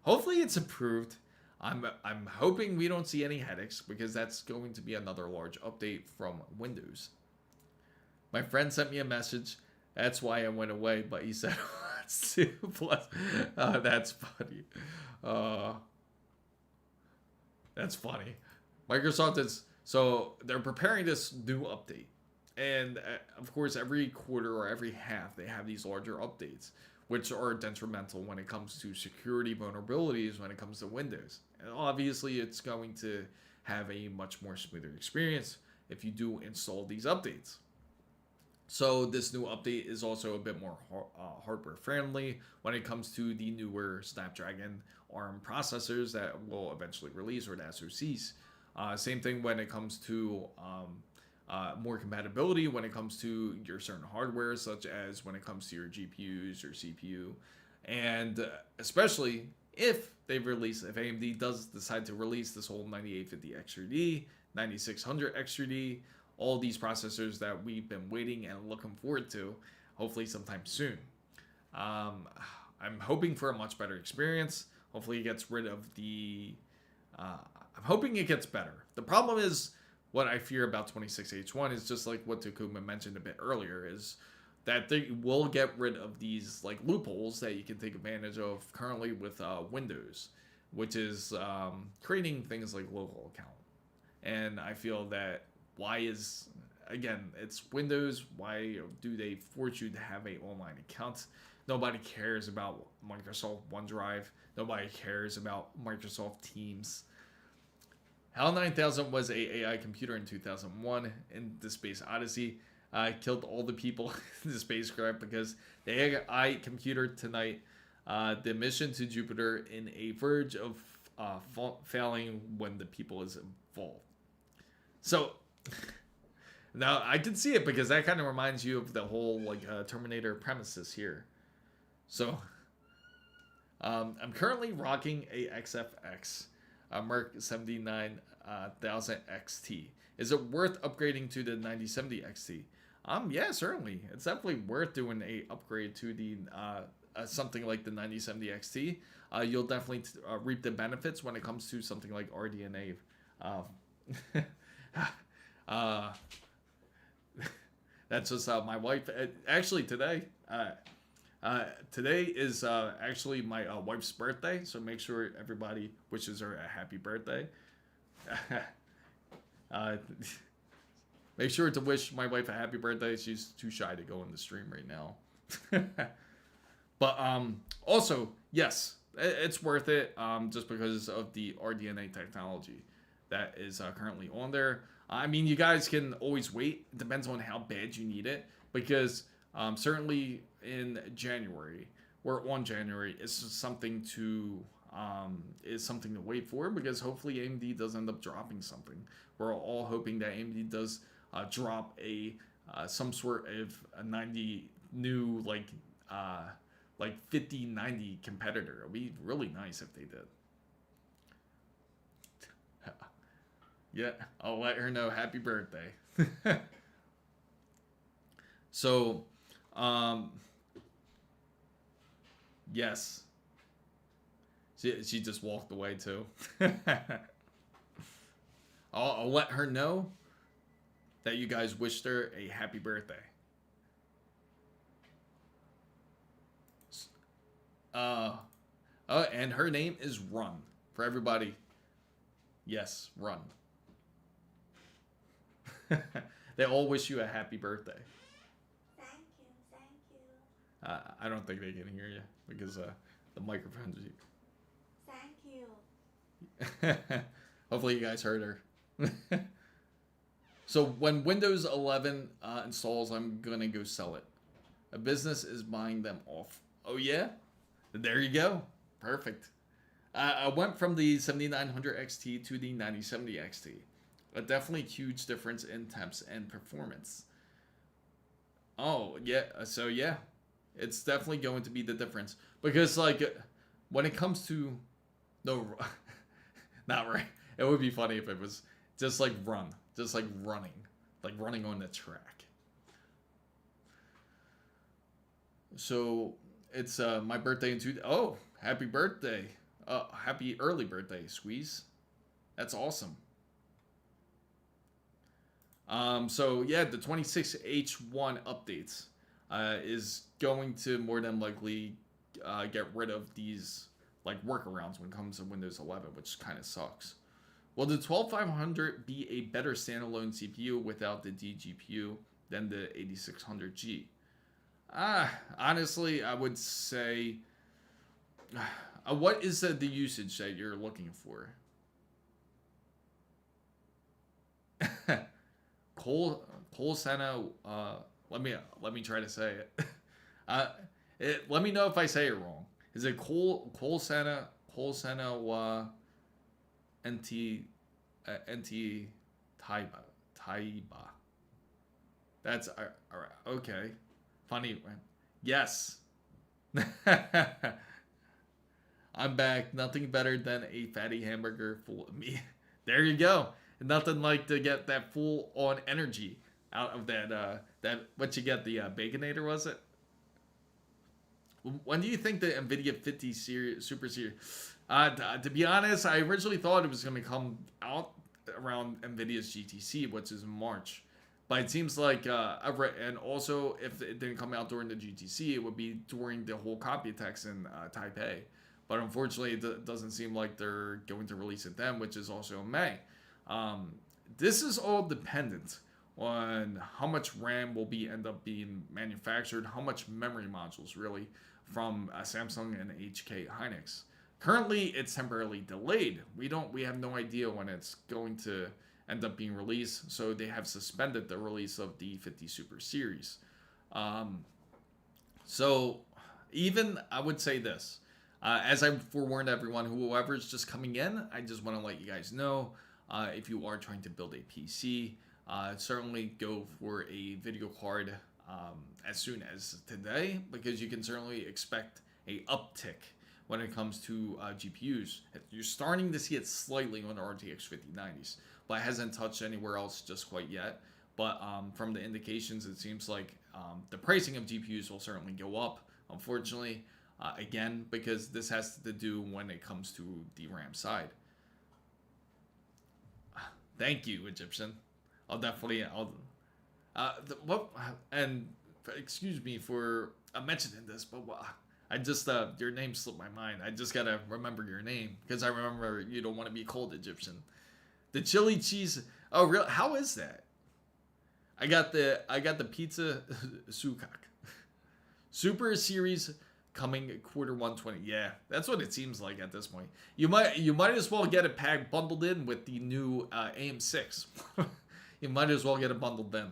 Hopefully it's approved. I'm hoping we don't see any headaches, because that's going to be another large update from Windows. My friend sent me a message. That's why I went away, but he said, "What's 2 plus?" That's funny. That's funny. Microsoft is, so they're preparing this new update. And of course, every quarter or every half, they have these larger updates, which are detrimental when it comes to security vulnerabilities when it comes to Windows. And obviously, it's going to have a much more smoother experience if you do install these updates. So this new update is also a bit more hardware friendly when it comes to the newer Snapdragon ARM processors that will eventually release, or the SoCs. Same thing when it comes to more compatibility when it comes to your certain hardware, such as when it comes to your GPUs, your CPU, and especially if AMD does decide to release this whole 9850 X3D, 9600 X3D, all these processors that we've been waiting and looking forward to, hopefully sometime soon. I'm hoping for a much better experience. Hopefully it gets rid of the... I'm hoping it gets better. The problem is, what I fear about 26H1 is just like what Takuma mentioned a bit earlier, is that they will get rid of these like loopholes that you can take advantage of currently with Windows, which is creating things like local account. And I feel that again, it's Windows. Why do they force you to have an online account? Nobody cares about Microsoft OneDrive. Nobody cares about Microsoft Teams. HAL 9000 was a AI computer in 2001 in the Space Odyssey. killed all the people in the spacecraft because the AI computer tonight, the mission to Jupiter, in a verge of failing when the people is involved. So now I can see it because that kind of reminds you of the whole like Terminator premises here. So I'm currently rocking a XFX, a Merc 79,000 XT. Is it worth upgrading to the 9070 XT? Yeah, certainly. It's definitely worth doing a upgrade to the something like the 9070 XT. You'll definitely reap the benefits when it comes to something like RDNA. That's just my wife. Actually, today is actually my wife's birthday, so make sure everybody wishes her a happy birthday. Make sure to wish my wife a happy birthday. She's too shy to go in the stream right now. But also, yes, it's worth it just because of the RDNA technology that is currently on there. I mean, you guys can always wait. It depends on how bad you need it, because certainly in January, or on January, is something to wait for, because hopefully AMD does end up dropping something. We're all hoping that AMD does drop some sort of a 90 new like 5090 competitor. It'd be really nice if they did. Yeah, I'll let her know happy birthday. So, yes. She just walked away too. I'll let her know that you guys wished her a happy birthday. And her name is Run. For everybody. Yes, Run. They all wish you a happy birthday. Thank you. I don't think they can hear you because the microphone's. Thank you. Hopefully you guys heard her. So when Windows 11 installs, I'm gonna go sell it. A business is buying them off. Oh yeah? There you go. Perfect. I went from the 7900 XT to the 9070 XT. A definitely huge difference in temps and performance. Oh, yeah. So, yeah. It's definitely going to be the difference. Because, like, when it comes to... No, not right. It would be funny if it was just, like, run. Just, like, running. Like, running on the track. So, it's my birthday in 2 days. Oh, happy birthday. Happy early birthday, Squeeze. That's awesome. So yeah, the 26H1 updates is going to more than likely get rid of these like workarounds when it comes to Windows 11, which kind of sucks. Will the 12500 be a better standalone CPU without the DGPU than the 8600G? Honestly, I would say, what is the usage that you're looking for? Cole Senna, let me try to say it. Let me know if I say it wrong. Is it Cole Senna NT Taiba? That's all right. Okay, funny. Yes. I'm back. Nothing better than a fatty hamburger full of meat. There you go. Nothing like to get that full on energy out of that what you get, the Baconator, was it? When do you think the NVIDIA 50 series, Super Series? To be honest, I originally thought it was going to come out around NVIDIA's GTC, which is in March. But it seems like, and also if it didn't come out during the GTC, it would be during the whole Computex in Taipei. But unfortunately, it doesn't seem like they're going to release it then, which is also in May. This is all dependent on how much RAM will end up being manufactured, how much memory modules really from Samsung and HK Hynix. Currently, it's temporarily delayed. We have no idea when it's going to end up being released. So they have suspended the release of the 50 Super Series. So even I would say this, as I forewarned everyone, whoever's just coming in, I just want to let you guys know, if you are trying to build a PC, certainly go for a video card as soon as today, because you can certainly expect a uptick when it comes to GPUs. You're starting to see it slightly on the RTX 5090s, but it hasn't touched anywhere else just quite yet. But from the indications, it seems like the pricing of GPUs will certainly go up, unfortunately, again, because this has to do when it comes to the RAM side. Thank you, Egyptian. I'll definitely, and excuse me for mentioning this, but I just, your name slipped my mind. I just gotta remember your name, because I remember you don't want to be called Egyptian. The chili cheese, oh, really? How is that? I got the pizza sukak. Super Series coming Q1 20. Yeah, that's what it seems like at this point. You might as well get it packed bundled in with the new AM6. You might as well get it bundled then.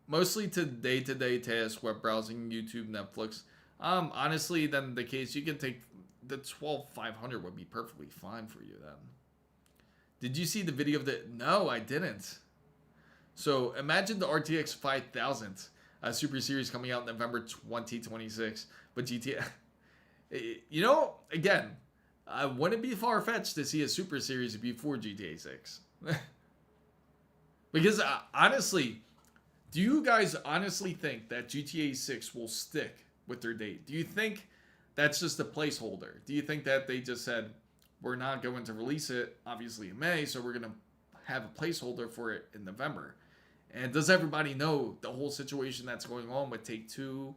Mostly to day-to-day tasks, web browsing, YouTube, Netflix. Honestly, then the case you can take the 12500 would be perfectly fine for you then. Did you see the video of the? No, I didn't. So imagine the RTX 5000 Super Series coming out in November 2026, but GTA, you know, again, wouldn't it be far-fetched to see a Super Series before GTA 6? Because honestly, do you guys honestly think that GTA 6 will stick with their date? Do you think that's just a placeholder? Do you think that they just said, we're not going to release it, obviously, in May, so we're going to have a placeholder for it in November? And does everybody know the whole situation that's going on with Take-Two,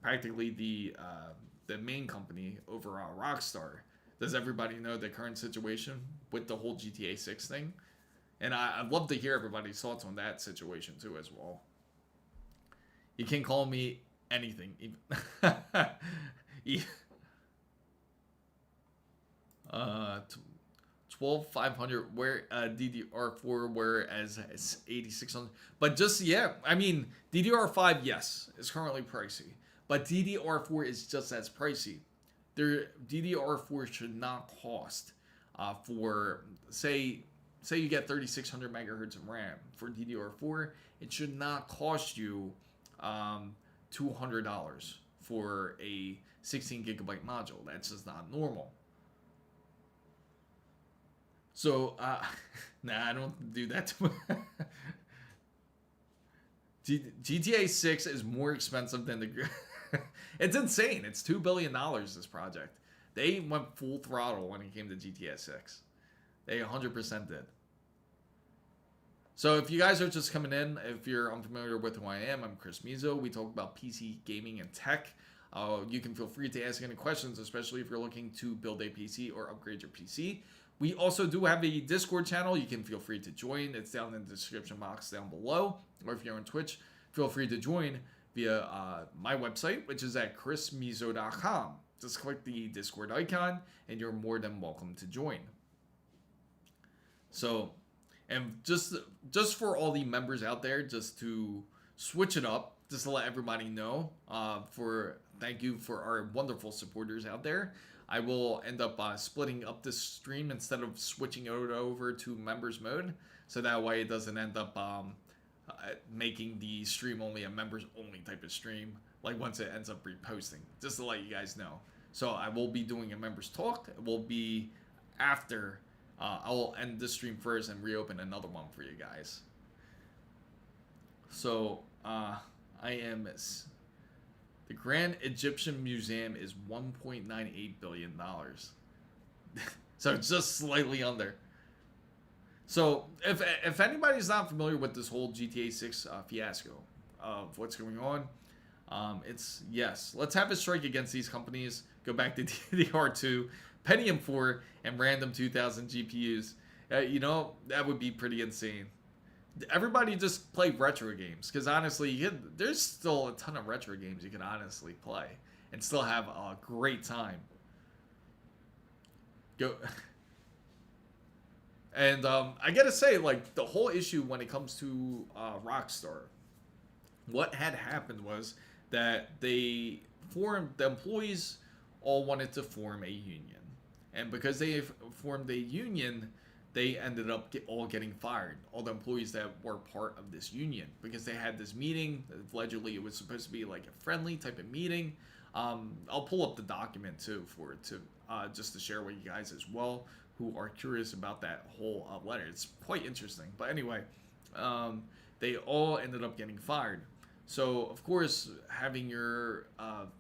practically the main company over Rockstar? Does everybody know the current situation with the whole GTA 6 thing? And I'd love to hear everybody's thoughts on that situation too as well. You can call me anything. 12500 where DDR4 whereas 8600, but just, yeah, I mean, DDR5, yes, is currently pricey, but DDR4 is just as pricey. Their DDR4 should not cost for say you get 3600 megahertz of RAM for DDR4, it should not cost you $200 for a 16 gigabyte module. That's just not normal. So, nah, I don't do that. GTA 6 is more expensive than the... It's insane. It's $2 billion, this project. They went full throttle when it came to GTA 6. They 100% did. So if you guys are just coming in, if you're unfamiliar with who I am, I'm Chris Mizo. We talk about PC, gaming, and tech. You can feel free to ask any questions, especially if you're looking to build a PC or upgrade your PC. We also do have a Discord channel. You can feel free to join. It's down in the description box down below. Or if you're on Twitch, feel free to join via my website, which is at chrismizo.com. Just click the Discord icon, and you're more than welcome to join. So, and just for all the members out there, just to switch it up, just to let everybody know, thank you for our wonderful supporters out there. I will end up splitting up this stream instead of switching it over to members mode, so that way it doesn't end up making the stream only a members only type of stream, like once it ends up reposting, just to let you guys know. So I will be doing a members talk. It will be after I'll end this stream first and reopen another one for you guys. So I am... The Grand Egyptian Museum is $1.98 billion. So it's just slightly under. So if anybody's not familiar with this whole GTA 6 fiasco of what's going on, it's, yes, let's have a strike against these companies. Go back to DDR2, Pentium 4, and random 2000 GPUs. You know, that would be pretty insane. Everybody just play retro games, because honestly, there's still a ton of retro games you can honestly play and still have a great time. Go. And I gotta say, like, the whole issue when it comes to Rockstar, what had happened was that the employees all wanted to form a union. And because they formed a union, they ended up all getting fired. All the employees that were part of this union, because they had this meeting. Allegedly, it was supposed to be like a friendly type of meeting. I'll pull up the document too for it to just to share with you guys as well, who are curious about that whole letter. It's quite interesting. But anyway, they all ended up getting fired. So of course, having your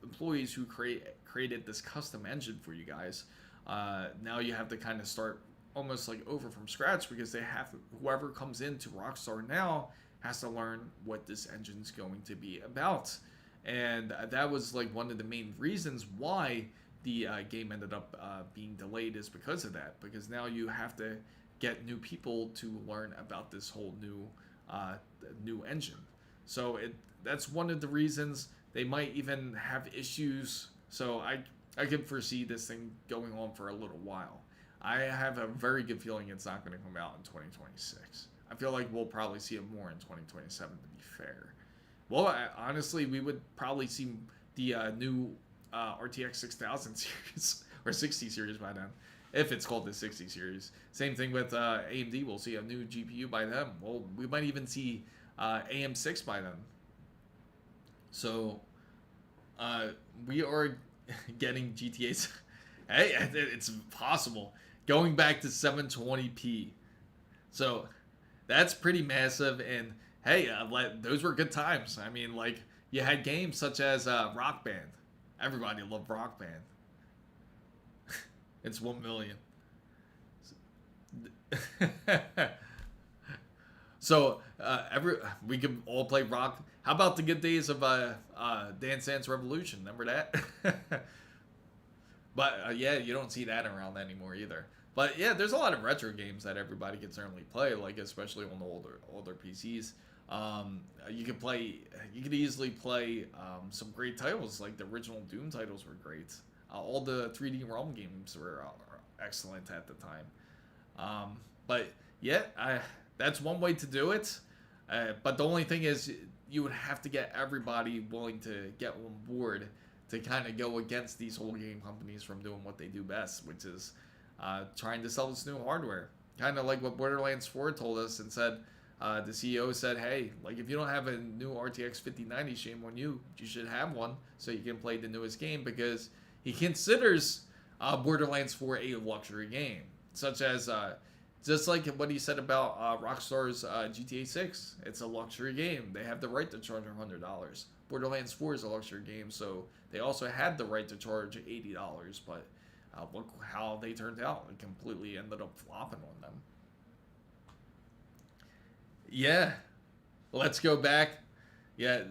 employees who created this custom engine for you guys, now you have to kind of start almost like over from scratch, because they have, whoever comes into Rockstar now has to learn what this engine's going to be about. And that was like one of the main reasons why the game ended up being delayed, is because of that. Because now you have to get new people to learn about this whole new engine. So that's one of the reasons. They might even have issues. So I can foresee this thing going on for a little while. I have a very good feeling it's not going to come out in 2026. I feel like we'll probably see it more in 2027, to be fair. Well, honestly, we would probably see the new RTX 6000 series, or 60 series by then, if it's called the 60 series. Same thing with AMD. We'll see a new GPU by them. Well, we might even see AM6 by then. So we are getting GTAs. Hey, it's possible. Going back to 720p. So that's pretty massive. And hey, those were good times. I mean, like, you had games such as Rock Band. Everybody loved Rock Band. It's 1 million. So we could all play rock. How about the good days of Dance Dance Revolution? Remember that? But yeah, you don't see that around anymore either. But yeah, there's a lot of retro games that everybody can certainly play, like especially on the older PCs. You could easily play some great titles, like the original Doom titles were great. All the 3D Realm games were excellent at the time. But yeah, that's one way to do it. But the only thing is, you would have to get everybody willing to get on board to kind of go against these whole game companies from doing what they do best, which is trying to sell this new hardware. Kind of like what Borderlands 4 told us, and said, the CEO said, hey, like, if you don't have a new RTX 5090, shame on you. You should have one so you can play the newest game, because he considers Borderlands 4 a luxury game, such as just like what he said about Rockstar's GTA 6. It's a luxury game. They have the right to charge $100. Borderlands 4 is a luxury game, so they also had the right to charge $80, but look how they turned out. It completely ended up flopping on them. Yeah, let's go back. Yeah,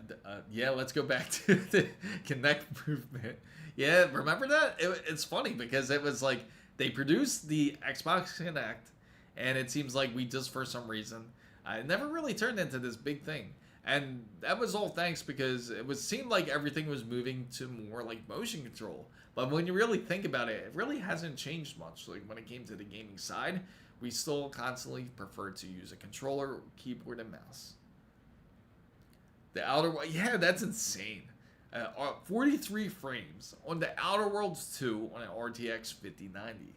let's go back to the Kinect movement. Yeah, remember that? It's funny because it was like they produced the Xbox Kinect, and it seems like we just, for some reason, it never really turned into this big thing. And that was all thanks because it seemed like everything was moving to more like motion control. But when you really think about it, it really hasn't changed much. Like when it came to the gaming side, we still constantly prefer to use a controller, keyboard, and mouse. The Outer Worlds, yeah, that's insane. 43 frames on the Outer Worlds 2 on an RTX 5090.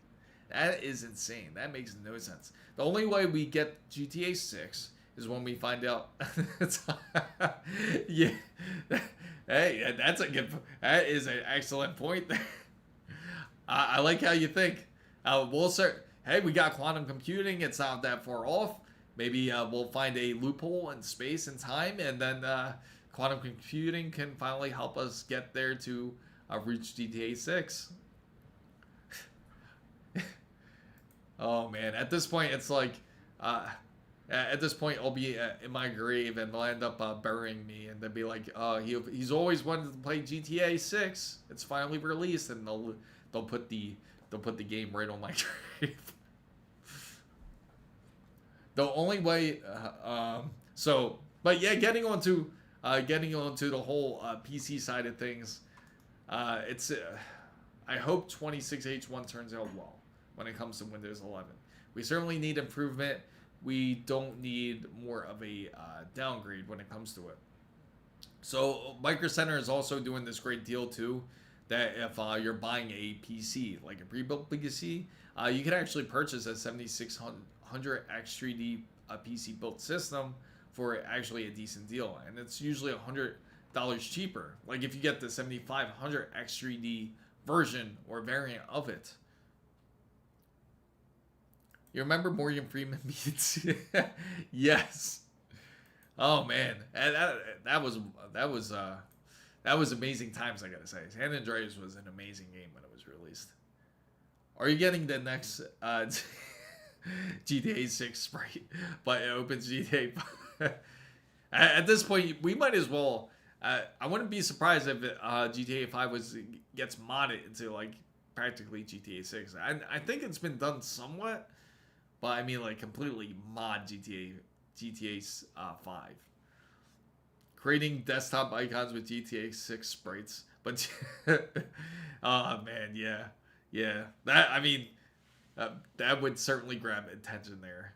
That is insane. That makes no sense. The only way we get GTA 6 is when we find out. Yeah. Hey, that's a good. That is an excellent point there. I like how you think. We'll start. Hey, we got quantum computing. It's not that far off. Maybe we'll find a loophole in space and time, and then quantum computing can finally help us get there to reach GTA 6. Oh man, at this point, it's like, at this point, I'll be in my grave, and they'll end up burying me, and they'll be like, he's always wanted to play GTA 6. It's finally released, and they'll put the game right on my grave. The only way, but yeah, getting onto the whole PC side of things, I hope 26H1 turns out well when it comes to Windows 11. We certainly need improvement. We don't need more of a downgrade when it comes to it. So Micro Center is also doing this great deal too, that if you're buying a PC, like a pre-built PC, you can actually purchase a 7600 X3D PC built system for actually a decent deal, and it's usually $100 cheaper. Like if you get the 7500 X3D version or variant of it. You remember Morgan Freeman meets? Yes. Oh man, and that was amazing times. I gotta say, San Andreas was an amazing game when it was released. Are you getting the next GTA 6 sprite? But it opens GTA 5. At this point, we might as well. I wouldn't be surprised if GTA 5 gets modded into like practically GTA 6. I think it's been done somewhat, but I mean like completely mod GTA 5. Creating desktop icons with GTA 6 sprites, but oh man, yeah. That would certainly grab attention there.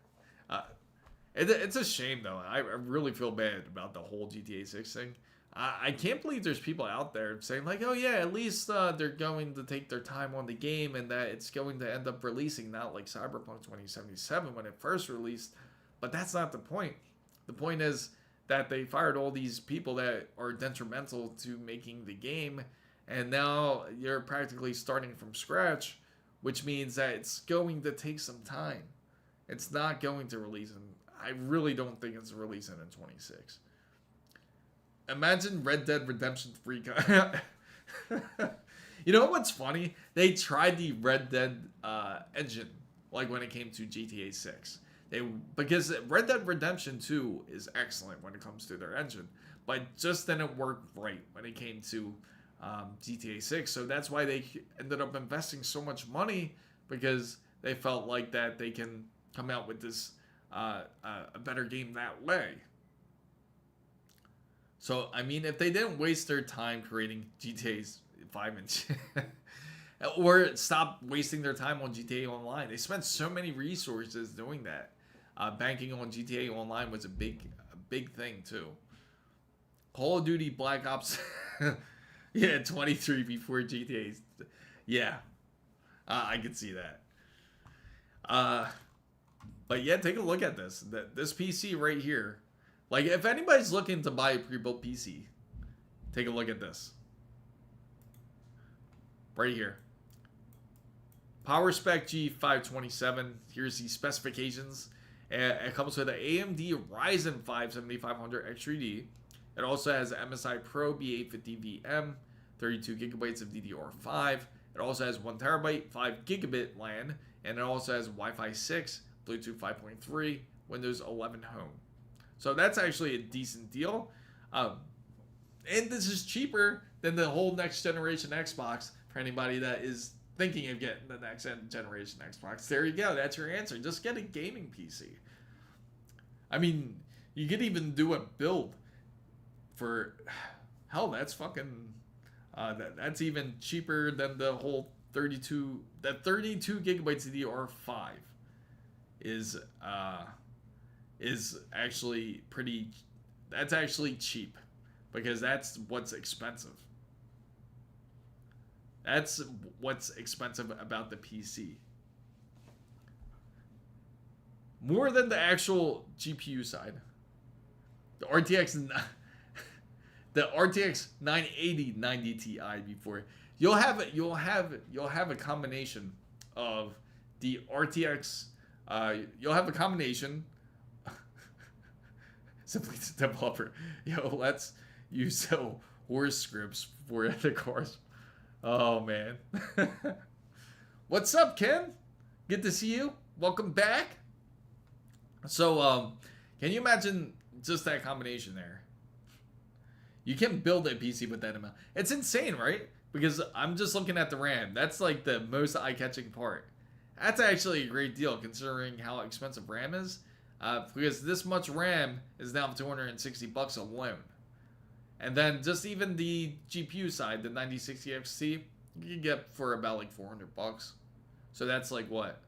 It's a shame though. I really feel bad about the whole GTA 6 thing. I can't believe there's people out there saying like, oh yeah, at least they're going to take their time on the game and that it's going to end up releasing not like Cyberpunk 2077 when it first released. But that's not the point. The point is that they fired all these people that are detrimental to making the game, and now you're practically starting from scratch, which means that it's going to take some time. It's not going to release in, I really don't think it's releasing in 26. Imagine Red Dead Redemption 3. You know what's funny? They tried the Red Dead engine, like when it came to GTA 6. Because Red Dead Redemption 2 is excellent when it comes to their engine, but just didn't work right when it came to GTA 6. So that's why they ended up investing so much money, because they felt like that they can come out with this a better game that way. So, I mean, if they didn't waste their time creating GTA 5 and or stop wasting their time on GTA Online, they spent so many resources doing that. Banking on GTA Online was a big thing too. Call of Duty Black Ops, yeah, 23 before GTA. Yeah, I could see that. But yeah, take a look at this. This PC right here. Like, if anybody's looking to buy a pre-built PC, take a look at this. Right here. PowerSpec G527. Here's the specifications. It comes with an AMD Ryzen 5 7500 X3D. It also has MSI Pro B850 VM, 32 gigabytes of DDR5. It also has 1 terabyte, 5 gigabit LAN, and it also has Wi-Fi 6, Bluetooth 5.3, Windows 11 Home. So that's actually a decent deal. And this is cheaper than the whole next generation Xbox for anybody that is thinking of getting the next generation Xbox. There you go. That's your answer. Just get a gaming PC. I mean, you could even do a build for, hell, that's fucking, that's even cheaper than the whole 32 gigabytes of DDR5 is actually pretty, that's actually cheap, because that's what's expensive. That's what's expensive about the PC. More than the actual GPU side. The RTX 980 90 Ti before. You'll have a combination of the RTX. You'll have a combination. Simply the developer. Let's use horse scripts for the cars. Oh man. What's up, Ken? Good to see you. Welcome back. So, can you imagine just that combination there? You can build a PC with that amount. It's insane, right? Because I'm just looking at the RAM. That's like the most eye-catching part. That's actually a great deal considering how expensive RAM is. Because this much RAM is now $260 alone. And then just even the GPU side, the 9060 XT, you can get for about like $400. So that's like what?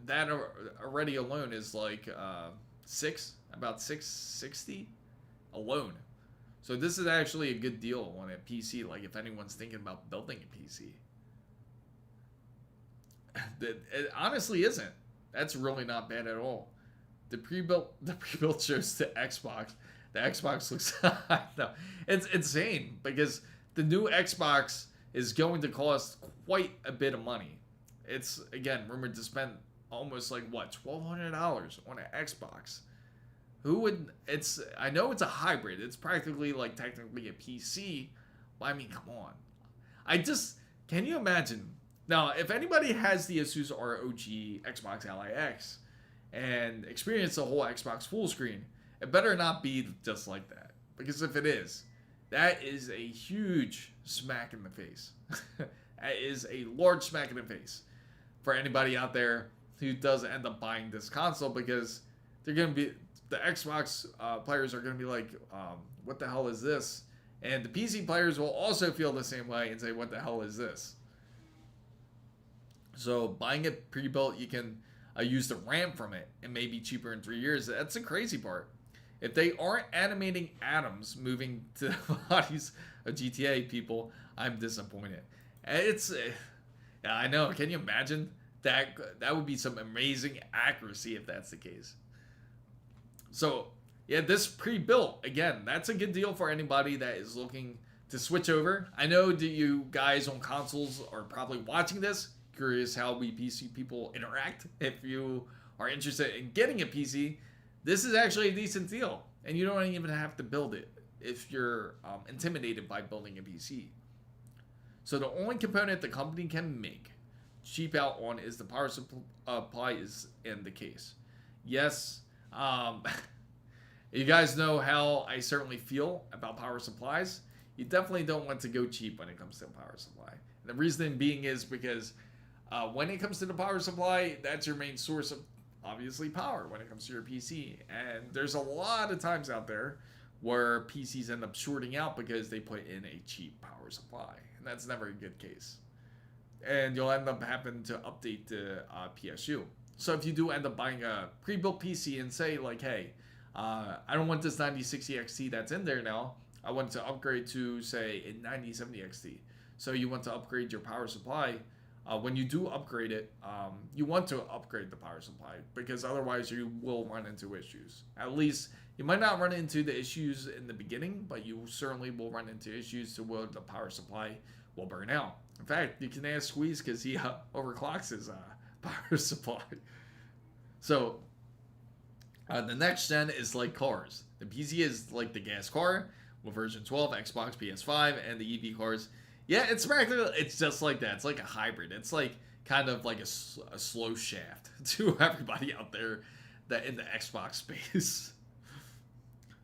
that already alone is like about 660 alone. So this is actually a good deal on a PC. Like if anyone's thinking about building a PC, it honestly isn't. That's really not bad at all. The pre-built shows the Xbox. The Xbox looks no, it's insane because the new Xbox is going to cost quite a bit of money. It's again rumored to spend almost like what, $1,200 on an Xbox. Who would? It's, I know it's a hybrid. It's practically like technically a PC. But I mean, come on. Can you imagine? Now, if anybody has the Asus ROG Xbox Ally X and experience the whole Xbox full screen, it better not be just like that. Because if it is, that is a huge smack in the face. That is a large smack in the face for anybody out there who does end up buying this console, because they're going to be, the Xbox players are going to be like, what the hell is this? And the PC players will also feel the same way and say, what the hell is this? So buying it pre-built, you can use the RAM from it. It may be cheaper in 3 years. That's the crazy part. If they aren't animating atoms moving to the bodies of GTA people, I'm disappointed. It's, yeah, I know. Can you imagine? That would be some amazing accuracy if that's the case. So, yeah, this pre-built, again, that's a good deal for anybody that is looking to switch over. I know that you guys on consoles are probably watching this, curious how we PC people interact. If you are interested in getting a PC, this is actually a decent deal. And you don't even have to build it if you're intimidated by building a PC. So the only component the company can make cheap out on is the power supply is in the case. Yes, you guys know how I certainly feel about power supplies. You definitely don't want to go cheap when it comes to power supply. And the reason being is because when it comes to the power supply, that's your main source of, obviously, power when it comes to your PC. And there's a lot of times out there where PCs end up shorting out because they put in a cheap power supply. And that's never a good case. And you'll end up having to update the PSU. So if you do end up buying a pre-built PC and say like, hey, I don't want this 9060 XT that's in there now. I want to upgrade to, say, a 9070 XT. So you want to upgrade your power supply. When you do upgrade it, you want to upgrade the power supply, because otherwise you will run into issues. At least you might not run into the issues in the beginning, but you certainly will run into issues to where the power supply will burn out. In fact, you can ask Squeeze because he overclocks his power supply. So the next gen is like cars. The PC is like the gas car with version 12, Xbox, PS5, and the EV cars. Yeah, it's practically, it's just like that. It's like a hybrid. It's like kind of like a slow shaft to everybody out there that in the Xbox space.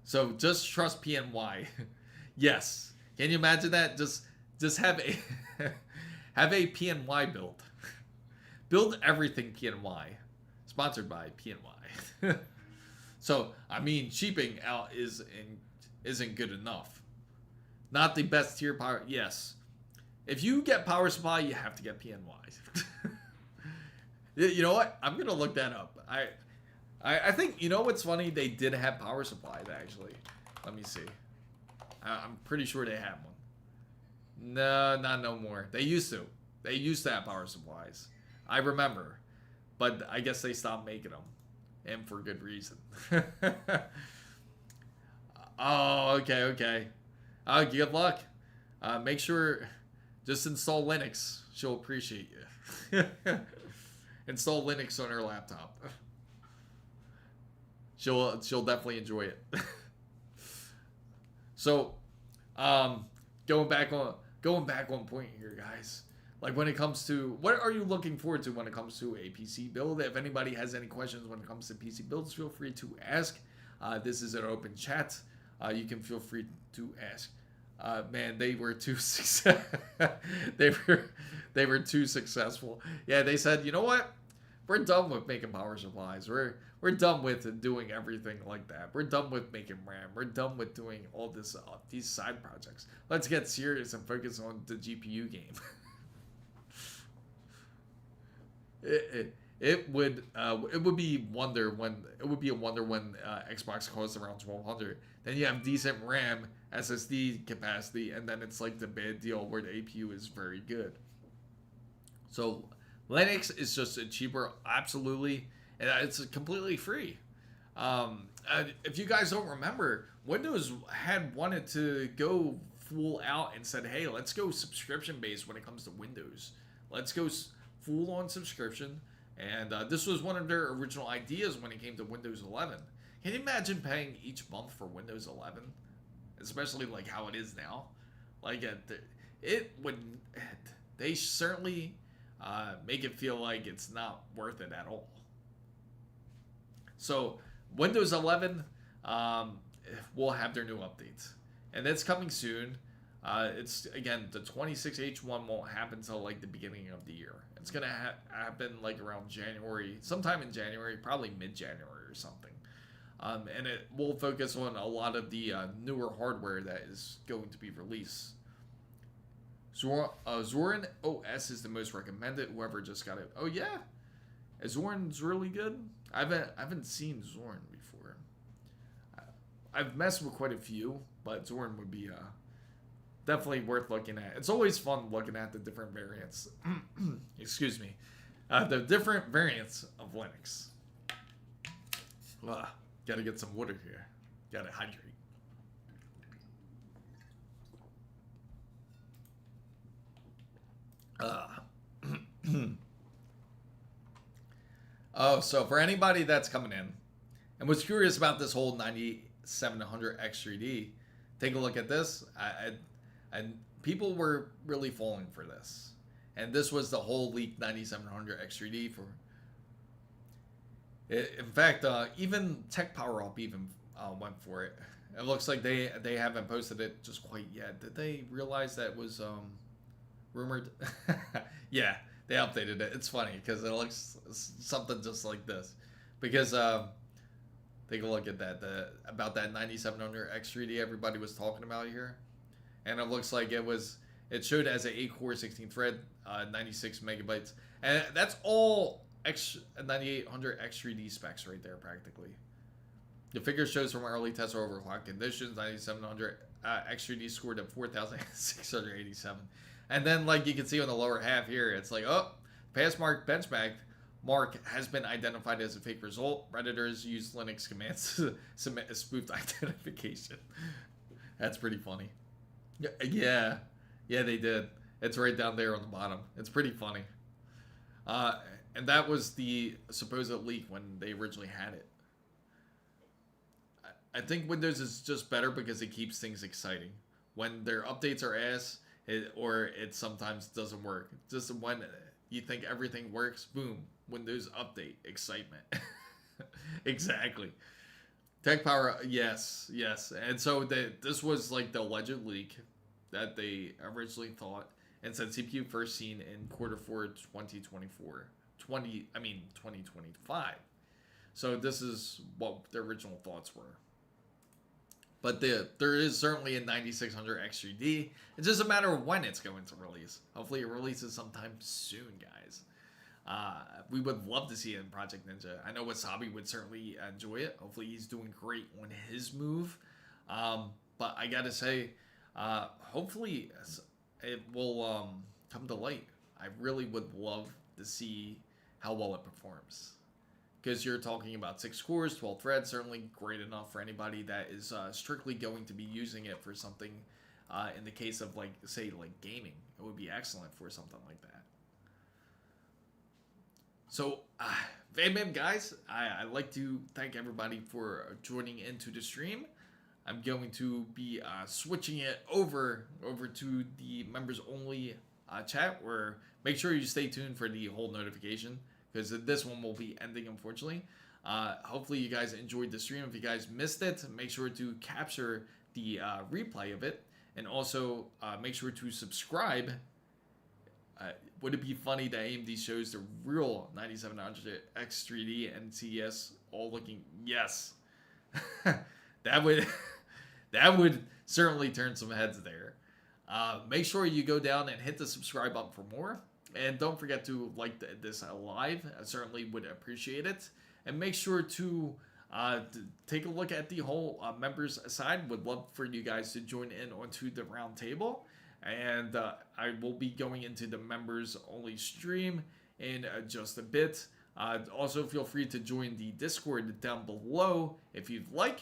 So just trust PNY. Yes. Can you imagine that? Just have a have a PNY build. Build everything PNY. Sponsored by PNY. So, I mean, cheaping out isn't good enough. Not the best tier power. Yes. If you get power supply, you have to get PNY. You know what? I'm going to look that up. I think, you know what's funny? They did have power supplies, actually. Let me see. I'm pretty sure they had one. No, not no more. They used to. They used to have power supplies. I remember. But I guess they stopped making them. And for good reason. Oh, okay. Good luck. Make sure, just install Linux. She'll appreciate you. Install Linux on her laptop. She'll definitely enjoy it. So, going back on point here, guys. Like when it comes to, what are you looking forward to when it comes to a PC build? If anybody has any questions when it comes to PC builds, feel free to ask. This is an open chat. You can feel free to ask. Man, they were too they were too successful. Yeah, they said, you know what? We're done with making power supplies. We're done with doing everything like that. We're done with making RAM. We're done with doing all this these side projects. Let's get serious and focus on the GPU game. it would be a wonder when Xbox costs around 1,200. Then you have decent RAM, SSD capacity, and then it's like the bad deal where the APU is very good. So Linux is just a cheaper, absolutely, and it's completely free. If you guys don't remember, Windows had wanted to go full out and said, hey, let's go subscription based when it comes to Windows. Let's go full on subscription. And this was one of their original ideas when it came to Windows 11. Can you imagine paying each month for Windows 11? Especially like how it is now. Like it would, they certainly make it feel like it's not worth it at all. So Windows 11 will have their new updates. And that's coming soon. It's, again, the 26H1 won't happen until like the beginning of the year. It's going to happen like around January, sometime in January, probably mid-January or something. And it will focus on a lot of the newer hardware that is going to be released. Zorin OS is the most recommended. Whoever just got it. Oh, yeah? Zorin's really good? I haven't seen Zorin before. I've messed with quite a few, but Zorin would be definitely worth looking at. It's always fun looking at the different variants. Excuse me. The different variants of Linux. Gotta get some water here. Gotta hydrate. Oh, so for anybody that's coming in and was curious about this whole 9700 X3D, take a look at this. And people were really falling for this. And this was the whole leaked 9700 X3D for. In fact, even Tech Power Up even went for it. It looks like they haven't posted it just quite yet. Did they realize that was rumored? Yeah, they updated it. It's funny because it looks something just like this. Because take a look at that. About that 9700 X3D everybody was talking about here. And it looks like it showed as an 8-core, 16-thread, 96 megabytes. And that's all 9800 X3D specs right there, practically. The figure shows from early tests or overclock conditions, 9700 X3D scored at 4,687. And then, like you can see on the lower half here, it's like, oh, pass mark benchmark mark has been identified as a fake result. Redditors use Linux commands to submit a spoofed identification. That's pretty funny. Yeah, they did. It's right down there on the bottom. It's pretty funny. And that was the supposed leak when they originally had it. I think Windows is just better because it keeps things exciting. When their updates are ass, or it sometimes doesn't work. Just when you think everything works, boom, Windows update, excitement. Exactly. Tech Power, yes. And so this was like the alleged leak that they originally thought, and said CPU first seen in Q4 2025. So this is what the original thoughts were. But there is certainly a 9600 X3D. It's just a matter of when it's going to release. Hopefully it releases sometime soon, guys. We would love to see it in Project Ninja. I know Wasabi would certainly enjoy it. Hopefully he's doing great on his move. But I gotta say, hopefully it will come to light. I really would love to see how well it performs. Because you're talking about 6 cores, 12 threads, certainly great enough for anybody that is strictly going to be using it for something. In the case of, like, say, like gaming, it would be excellent for something like that. So, Bam guys, I'd like to thank everybody for joining into the stream. I'm going to be switching it over to the members only chat, where make sure you stay tuned for the whole notification, because this one will be ending, unfortunately. Hopefully you guys enjoyed the stream. If you guys missed it, make sure to capture the replay of it, and also make sure to subscribe. Would it be funny that AMD shows the real 9700 X3D and CES all looking? Yes. That would certainly turn some heads there. Make sure you go down and hit the subscribe button for more. And don't forget to like this live. I certainly would appreciate it. And make sure to take a look at the whole members side. Would love for you guys to join in onto the round table. And I will be going into the members only stream in just a bit. Also, feel free to join the Discord down below if you'd like.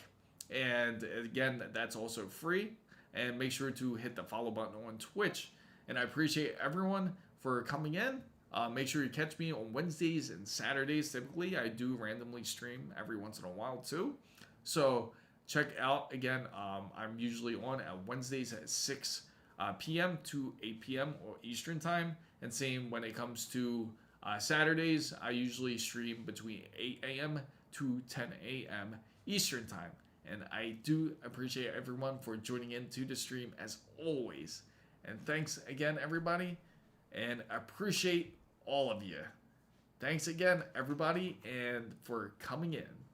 And again, that's also free. And make sure to hit the follow button on Twitch. And I appreciate everyone for coming in. Make sure you catch me on Wednesdays and Saturdays. Typically, I do randomly stream every once in a while too. So check out, again, I'm usually on at Wednesdays at 6 p.m. to 8 p.m. or Eastern time. And same when it comes to Saturdays, I usually stream between 8 a.m. to 10 a.m. Eastern time. And I do appreciate everyone for joining into the stream as always. And thanks again, everybody. And appreciate all of you. Thanks again, everybody, and for coming in.